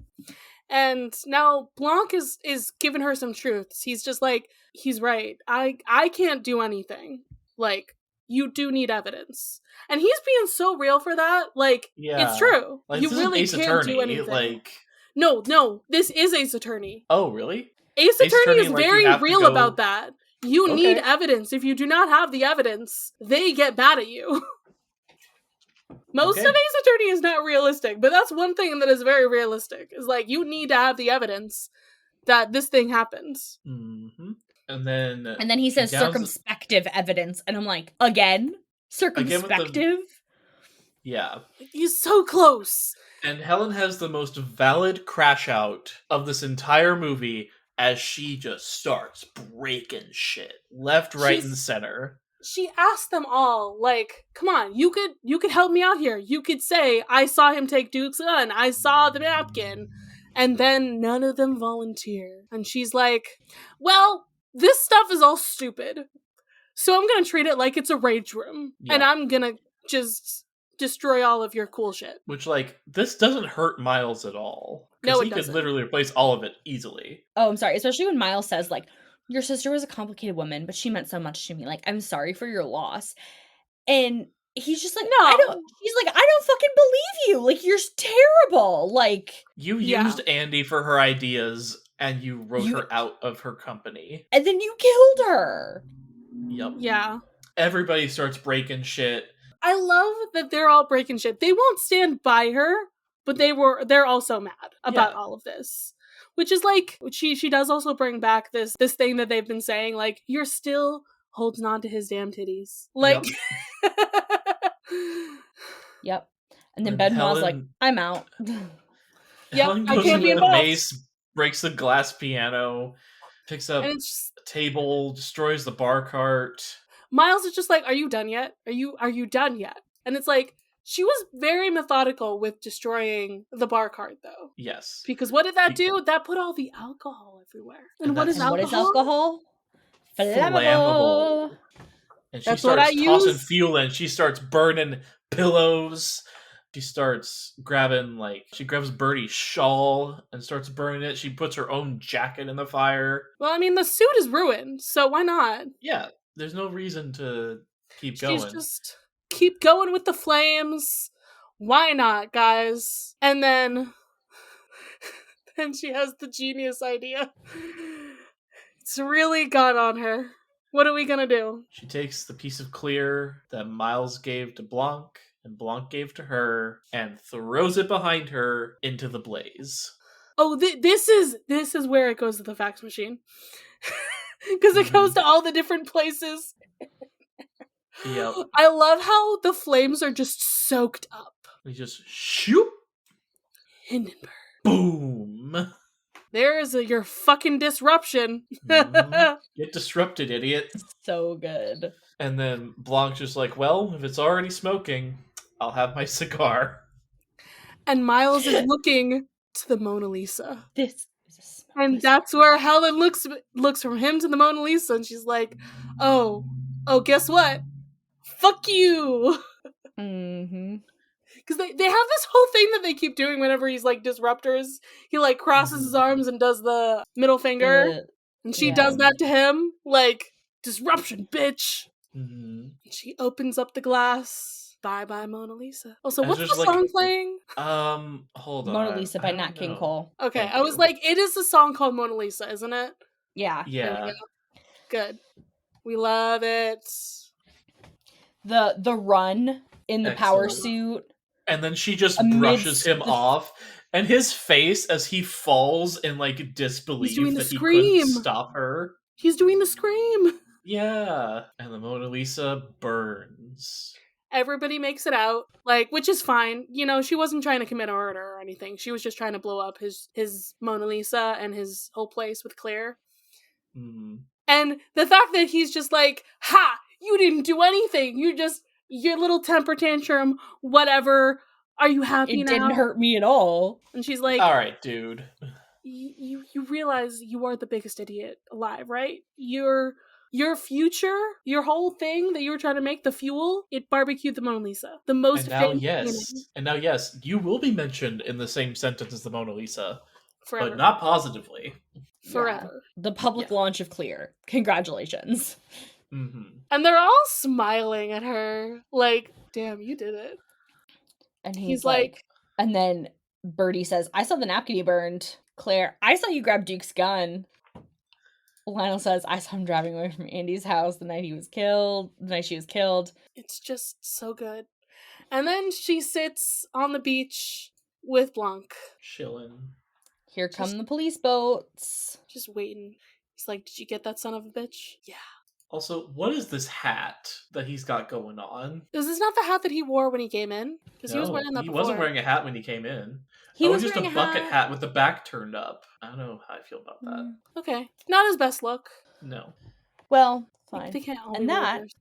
And now Blanc is giving her some truths. He's just like, he's right. I can't do anything. Like, you do need evidence. And he's being so real for that. Like, Yeah. it's true. Like, You this isn't really Ace can't Attorney. do anything. Like, No, this is Ace Attorney. oh, really? Ace Ace Attorney Attorney, is like, you very have to real go- about that. You Okay. need evidence. If you do not have the evidence, they get mad at you. Most Okay. of Ace Attorney is not realistic, but that's one thing that is very realistic. Is like, you need to have the evidence that this thing happens. Mm-hmm. And then And then he says downs- circumspective evidence. And I'm like, again? Again with the circumspective. yeah. He's so close. And Helen has the most valid crash out of this entire movie as she just starts breaking shit left, right, and center. She asked them all, like, come on, you could help me out here. You could say, I saw him take Duke's gun. I saw the napkin. And then none of them volunteer. And she's like, well, this stuff is all stupid. So I'm gonna treat it like it's a rage room. Yeah. And I'm gonna just destroy all of your cool shit. Which, like, this doesn't hurt Miles at all. No, it he doesn't. could literally replace all of it easily. Oh, I'm sorry. Especially when Miles says, like, your sister was a complicated woman, but she meant so much to me. Like, I'm sorry for your loss. And he's just like, No. He's like, I don't fucking believe you. Like, you're terrible. Like, You Yeah. used Andy for her ideas, and you wrote her out of her company. and then you killed her. Yep. Yeah. Everybody starts breaking shit. I love that they're all breaking shit. They won't stand by her, but they're also mad about all of this. Which is like, she does also bring back this thing that they've been saying, like, you're still holding on to his damn titties. Like Yep. And then And Benoit's like, Helen- I'm out. Helen I goes can't be into the involved. maze, breaks the glass piano, picks up And it's just, a table, destroys the bar cart. Miles is just like, are you done yet? Are you done yet? And it's like, she was very methodical with destroying the bar cart, though. Yes. Because what did that do? That put all the alcohol everywhere. And what is And alcohol? what is alcohol? Flammable. And she That's what I starts tossing use. fuel and she starts burning pillows. She starts grabbing, like, she grabs Bertie's shawl and starts burning it. She puts her own jacket in the fire. Well, I mean, the suit is ruined, so why not? Yeah, there's no reason to keep She's going. just keep going with the flames. Why not, guys? And then she has the genius idea. It's really got on her. What are we gonna do? She takes the piece of clear that Miles gave to Blanc and Blanc gave to her and throws it behind her into the blaze. Oh, this is where it goes to the fax machine. Because it goes to all the different places. Yep. I love how the flames are just soaked up. We just shoot, Hindenburg. boom. There is your fucking disruption. Mhm. Get disrupted, idiot. So good. And then Blanc's just like, well, if it's already smoking, I'll have my cigar. And Miles is looking to the Mona Lisa. This is a smokeless And that's where Helen looks from him to the Mona Lisa, and she's like, oh, guess what? Fuck you! Mm-hmm. Because they have this whole thing that they keep doing whenever he's like disruptors. He like crosses his arms and does the middle finger. And she does that to him. Like, disruption, bitch! Mm-hmm. And she opens up the glass. Bye bye, Mona Lisa. Also, And what's just, the like, song playing? Hold on. Mona Lisa by I don't Nat King know. Cole. Okay, Thank I was you. like, it is a song called Mona Lisa, isn't it? Yeah. There we Yeah. go. Good. We love it. The run in the power Excellent. suit. And then she just Amidst brushes him the- off. And his face as he falls in, like, disbelief doing the that he scream. couldn't stop her. He's doing the scream. Yeah. And the Mona Lisa burns. Everybody makes it out, like, which is fine. You know, she wasn't trying to commit a murder or anything. She was just trying to blow up his Mona Lisa and his whole place with Claire. Mm. And the fact that he's just like, ha, you didn't do anything. You just, your little temper tantrum, whatever. Are you happy It now? didn't hurt me at all. And she's like, All right, dude. you realize you are the biggest idiot alive, right? Your future, your whole thing that you were trying to make, the fuel, it barbecued the Mona Lisa. The most And now, famous yes, you will be mentioned in the same sentence as the Mona Lisa, forever. but not positively. Forever. The public launch of Clear. Congratulations. Mm-hmm. And they're all smiling at her, like, damn, you did it. And he's like, and then Bertie says, I saw the napkin you burned. Claire, I saw you grab Duke's gun. Lionel says, I saw him driving away from Andy's house the night she was killed. It's just so good. And then she sits on the beach with Blanc, Chillin'. Here come the police boats. just waiting. He's like, did you get that son of a bitch? Yeah. Also, what is this hat that he's got going on? Is this not the hat that he wore when he came in? Because he was No, wearing that he before. wasn't wearing a hat when he came in. He It's was just a wearing a bucket hat. hat with the back turned up. I don't know how I feel about that. Okay. Not his best look. No. Well, fine. They can't all be And that Raiders.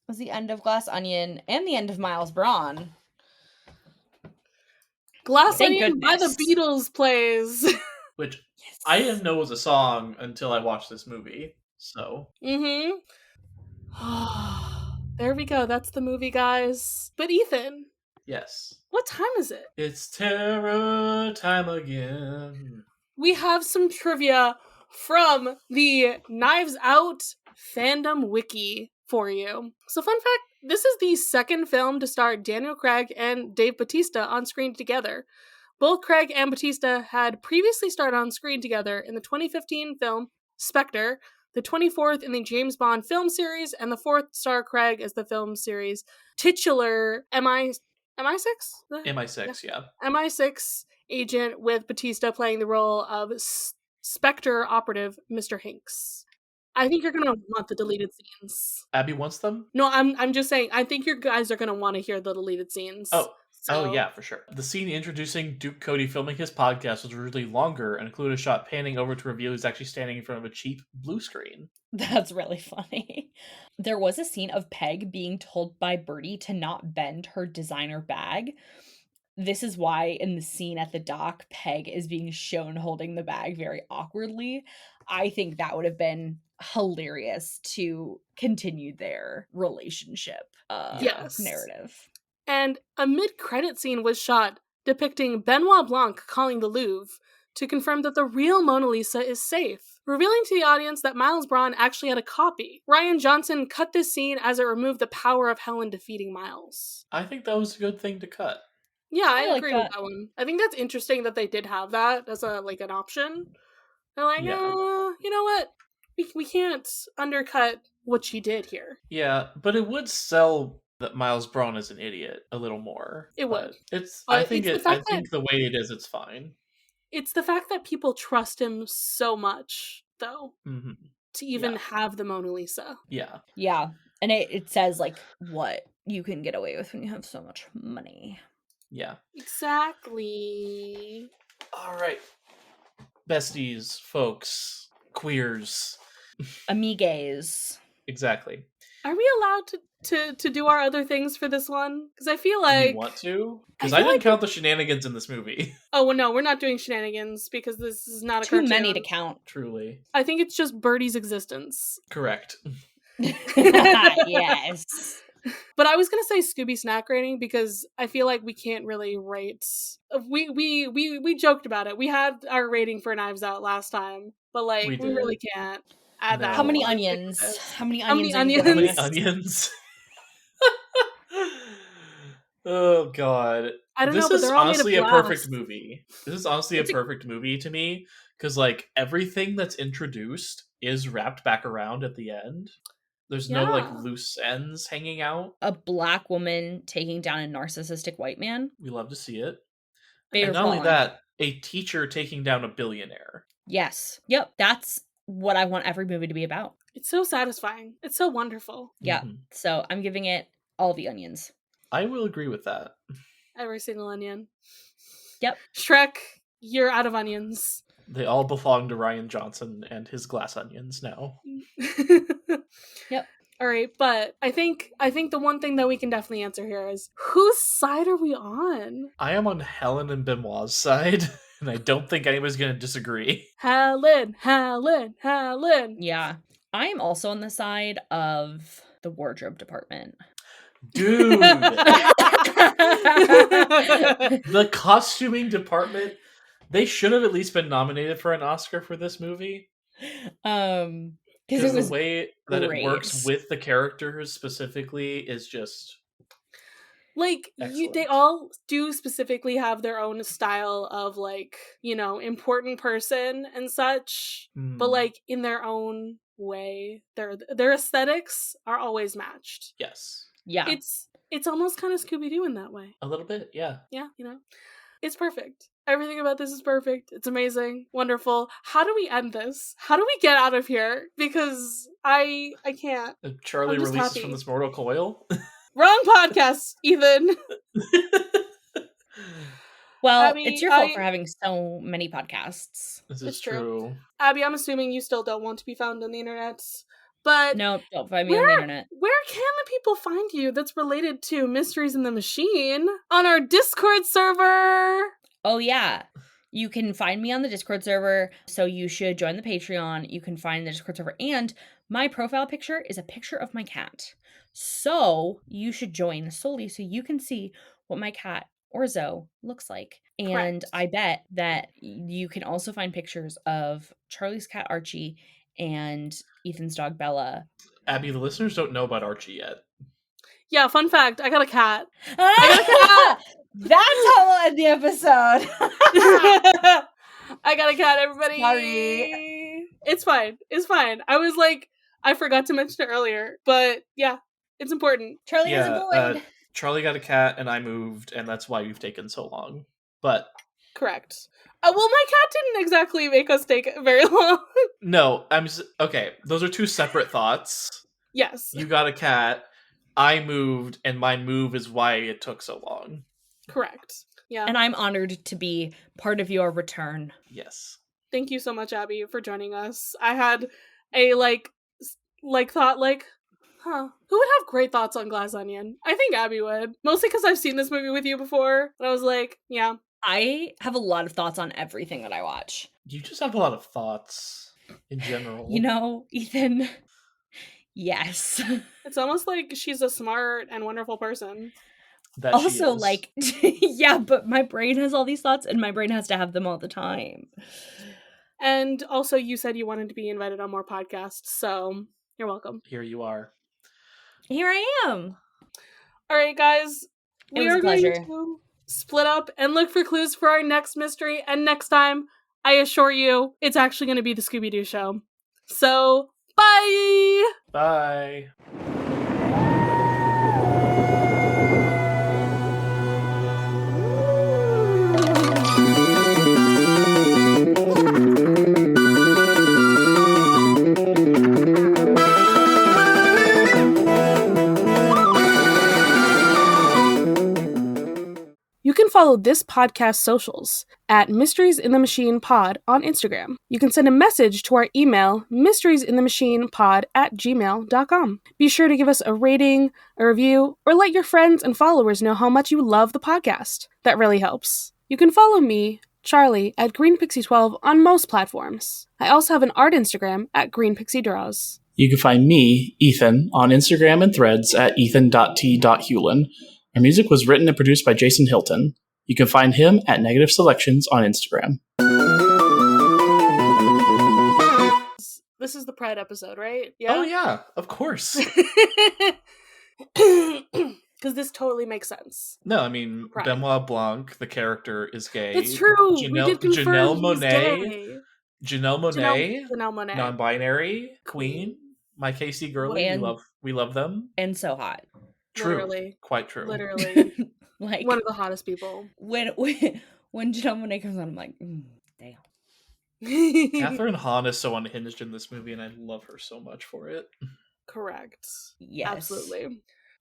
was the end of Glass Onion and the end of Miles Braun. Glass Thank Onion by the goodness. Beatles plays. Which I didn't know was a song until I watched this movie. So. Mm-hmm. There we go. That's the movie, guys. But Ethan, Yes. what time is it? It's terror time again. We have some trivia from the Knives Out fandom wiki for you. So, fun fact, this is the second film to star Daniel Craig and Dave Bautista on screen together. Both Craig and Bautista had previously starred on screen together in the 2015 film Spectre, the 24th in the James Bond film series, and the fourth star Craig as the film series titular MI6? MI6, yeah. MI6 agent with Bautista playing the role of Spectre operative Mr. Hanks. I think you're gonna want the deleted scenes. Abby wants them? No, I'm just saying. I think you guys are gonna want to hear the deleted scenes. Oh yeah, for sure. The scene introducing Duke Cody filming his podcast was really longer and included a shot panning over to reveal he's actually standing in front of a cheap blue screen. That's really funny. There was a scene of Peg being told by Birdie to not bend her designer bag. This is why in the scene at the dock, Peg is being shown holding the bag very awkwardly. I think that would have been hilarious to continue their relationship Yes. narrative. And a mid-credit scene was shot depicting Benoit Blanc calling the Louvre to confirm that the real Mona Lisa is safe, revealing to the audience that Miles Braun actually had a copy. Rian Johnson cut this scene as it removed the power of Helen defeating Miles. I think that was a good thing to cut. Yeah, I like agree that. with that one. I think that's interesting that they did have that as a an option. They're like, Yeah. You know what? We can't undercut what she did here. Yeah, but it would sell that Miles Braun is an idiot a little more. It would. I But think it's the I fact think the way it is, it's fine. It's the fact that people trust him so much, though, Mm-hmm. to even have the Mona Lisa. Yeah. Yeah. And it says like what you can get away with when you have so much money. Yeah. Exactly. All right. Besties, folks, queers. Amigues. Exactly. Are we allowed to do our other things for this one? Because I feel like... You want to? Because I I feel didn't like count the shenanigans in this movie. Oh, well, no, we're not doing shenanigans because this is not a Too cartoon. many to count. Truly. I think it's just Birdie's existence. Correct. Yes. But I was gonna say Scooby snack rating because I feel like we can't really rate. We joked about it. We had our rating for Knives Out last time, but like We we did. really can't add that. How many one. onions? How many How many onions? How many onions? onions? Oh god. I don't This know, but is they're all made of honestly a glass. perfect movie. This is honestly a perfect movie to me because like everything that's introduced is wrapped back around at the end. There's no like Yeah. loose ends hanging out. A black woman taking down a narcissistic white man. We love to see it. Favorite And not only Fallen. that, a teacher taking down a billionaire. Yes. Yep. That's what I want every movie to be about. It's so satisfying. It's so wonderful. Yeah. Mhm. So I'm giving it all the onions. I will agree with that. Every single onion. Yep. Shrek, you're out of onions. They all belong to Rian Johnson and his glass onions now. Yep. All right, but I think the one thing that we can definitely answer here is whose side are we on? I am on Helen and Benoit's side, and I don't think anybody's going to disagree. Helen. Yeah. I am also on the side of the wardrobe department. Dude! The costuming department, they should have at least been nominated for an Oscar for this movie. Because Because it was the way that great. it works with the characters specifically is just like excellent. they all do specifically have their own style of like, you know, important person and such, but like in their own way. Their aesthetics are always matched. Yes. Yeah. It's almost kind of Scooby-Doo in that way. A little bit, yeah. Yeah, you know. It's perfect. Everything about this is perfect. It's amazing. Wonderful. How do we end this? How do we get out of here? Because I can't. Charlie I'm just releases happy. from this mortal coil. Wrong podcast, Ethan. Well, Abby, it's your fault for having so many podcasts. This It's is true. true. Abby, I'm assuming you still don't want to be found on the internet. But No, don't find me on the internet. Where can the people find you that's related to Mysteries in the Machine? On our Discord server. Oh, yeah. You can find me on the Discord server, so you should join the Patreon. You can find the Discord server, and my profile picture is a picture of my cat. So you should join solely so you can see what my cat, Orzo, looks like. And Correct. I bet that you can also find pictures of Charlie's cat, Archie, and Ethan's dog, Bella. Abby, the listeners don't know about Archie yet. Yeah, fun fact, I got a cat. That's how we'll end the episode. I got a cat, everybody. Sorry. It's fine. It's fine. I was like, I forgot to mention it earlier, but yeah, it's important. Charlie has a void. Charlie got a cat and I moved, and that's why we've taken so long. But correct. Well, my cat didn't exactly make us take very long. No, okay. Those are two separate thoughts. Yes. You got a cat. I moved, and my move is why it took so long. Correct. Yeah. And I'm honored to be part of your return. Yes. Thank you so much, Abby, for joining us. I had a thought who would have great thoughts on Glass Onion? I think Abby would. Mostly because I've seen this movie with you before. And I was like, yeah. I have a lot of thoughts on everything that I watch. You just have a lot of thoughts in general. You know, Ethan. Yes. It's almost like she's a smart and wonderful person. That also, like, yeah, but my brain has all these thoughts and my brain has to have them all the time. And also, you said you wanted to be invited on more podcasts, so you're welcome. Here you are. Here I am. All right, guys. It was a pleasure. Going to split up and look for clues for our next mystery. And next time, I assure you, it's actually going to be the Scooby-Doo show. So, bye! Bye. You can follow this podcast socials at Mysteries in the Machine Pod on Instagram. You can send a message to our email, mysteriesinthemachinepod@gmail.com. Be sure to give us a rating, a review, or let your friends and followers know how much you love the podcast. That really helps. You can follow me, Charlie, at GreenPixie12 on most platforms. I also have an art Instagram at GreenPixieDraws. You can find me, Ethan, on Instagram and Threads at ethan.t.hewlin. Our music was written and produced by Jason Hilton. You can find him at Negative Selections on Instagram. This is the Pride episode, right? Yeah. Oh yeah, of course. Because this totally makes sense. No, I mean, Pride. Benoit Blanc, the character, is gay. It's true. Janelle Monáe, Monáe, non-binary, queen, my KC girly. We love them. And so hot. True. Literally. Quite true. Literally. Like one of the hottest people. When Janelle Monáe comes on, I'm like, damn. Catherine Hahn is so unhinged in this movie, and I love her so much for it. Correct. Yes. Absolutely.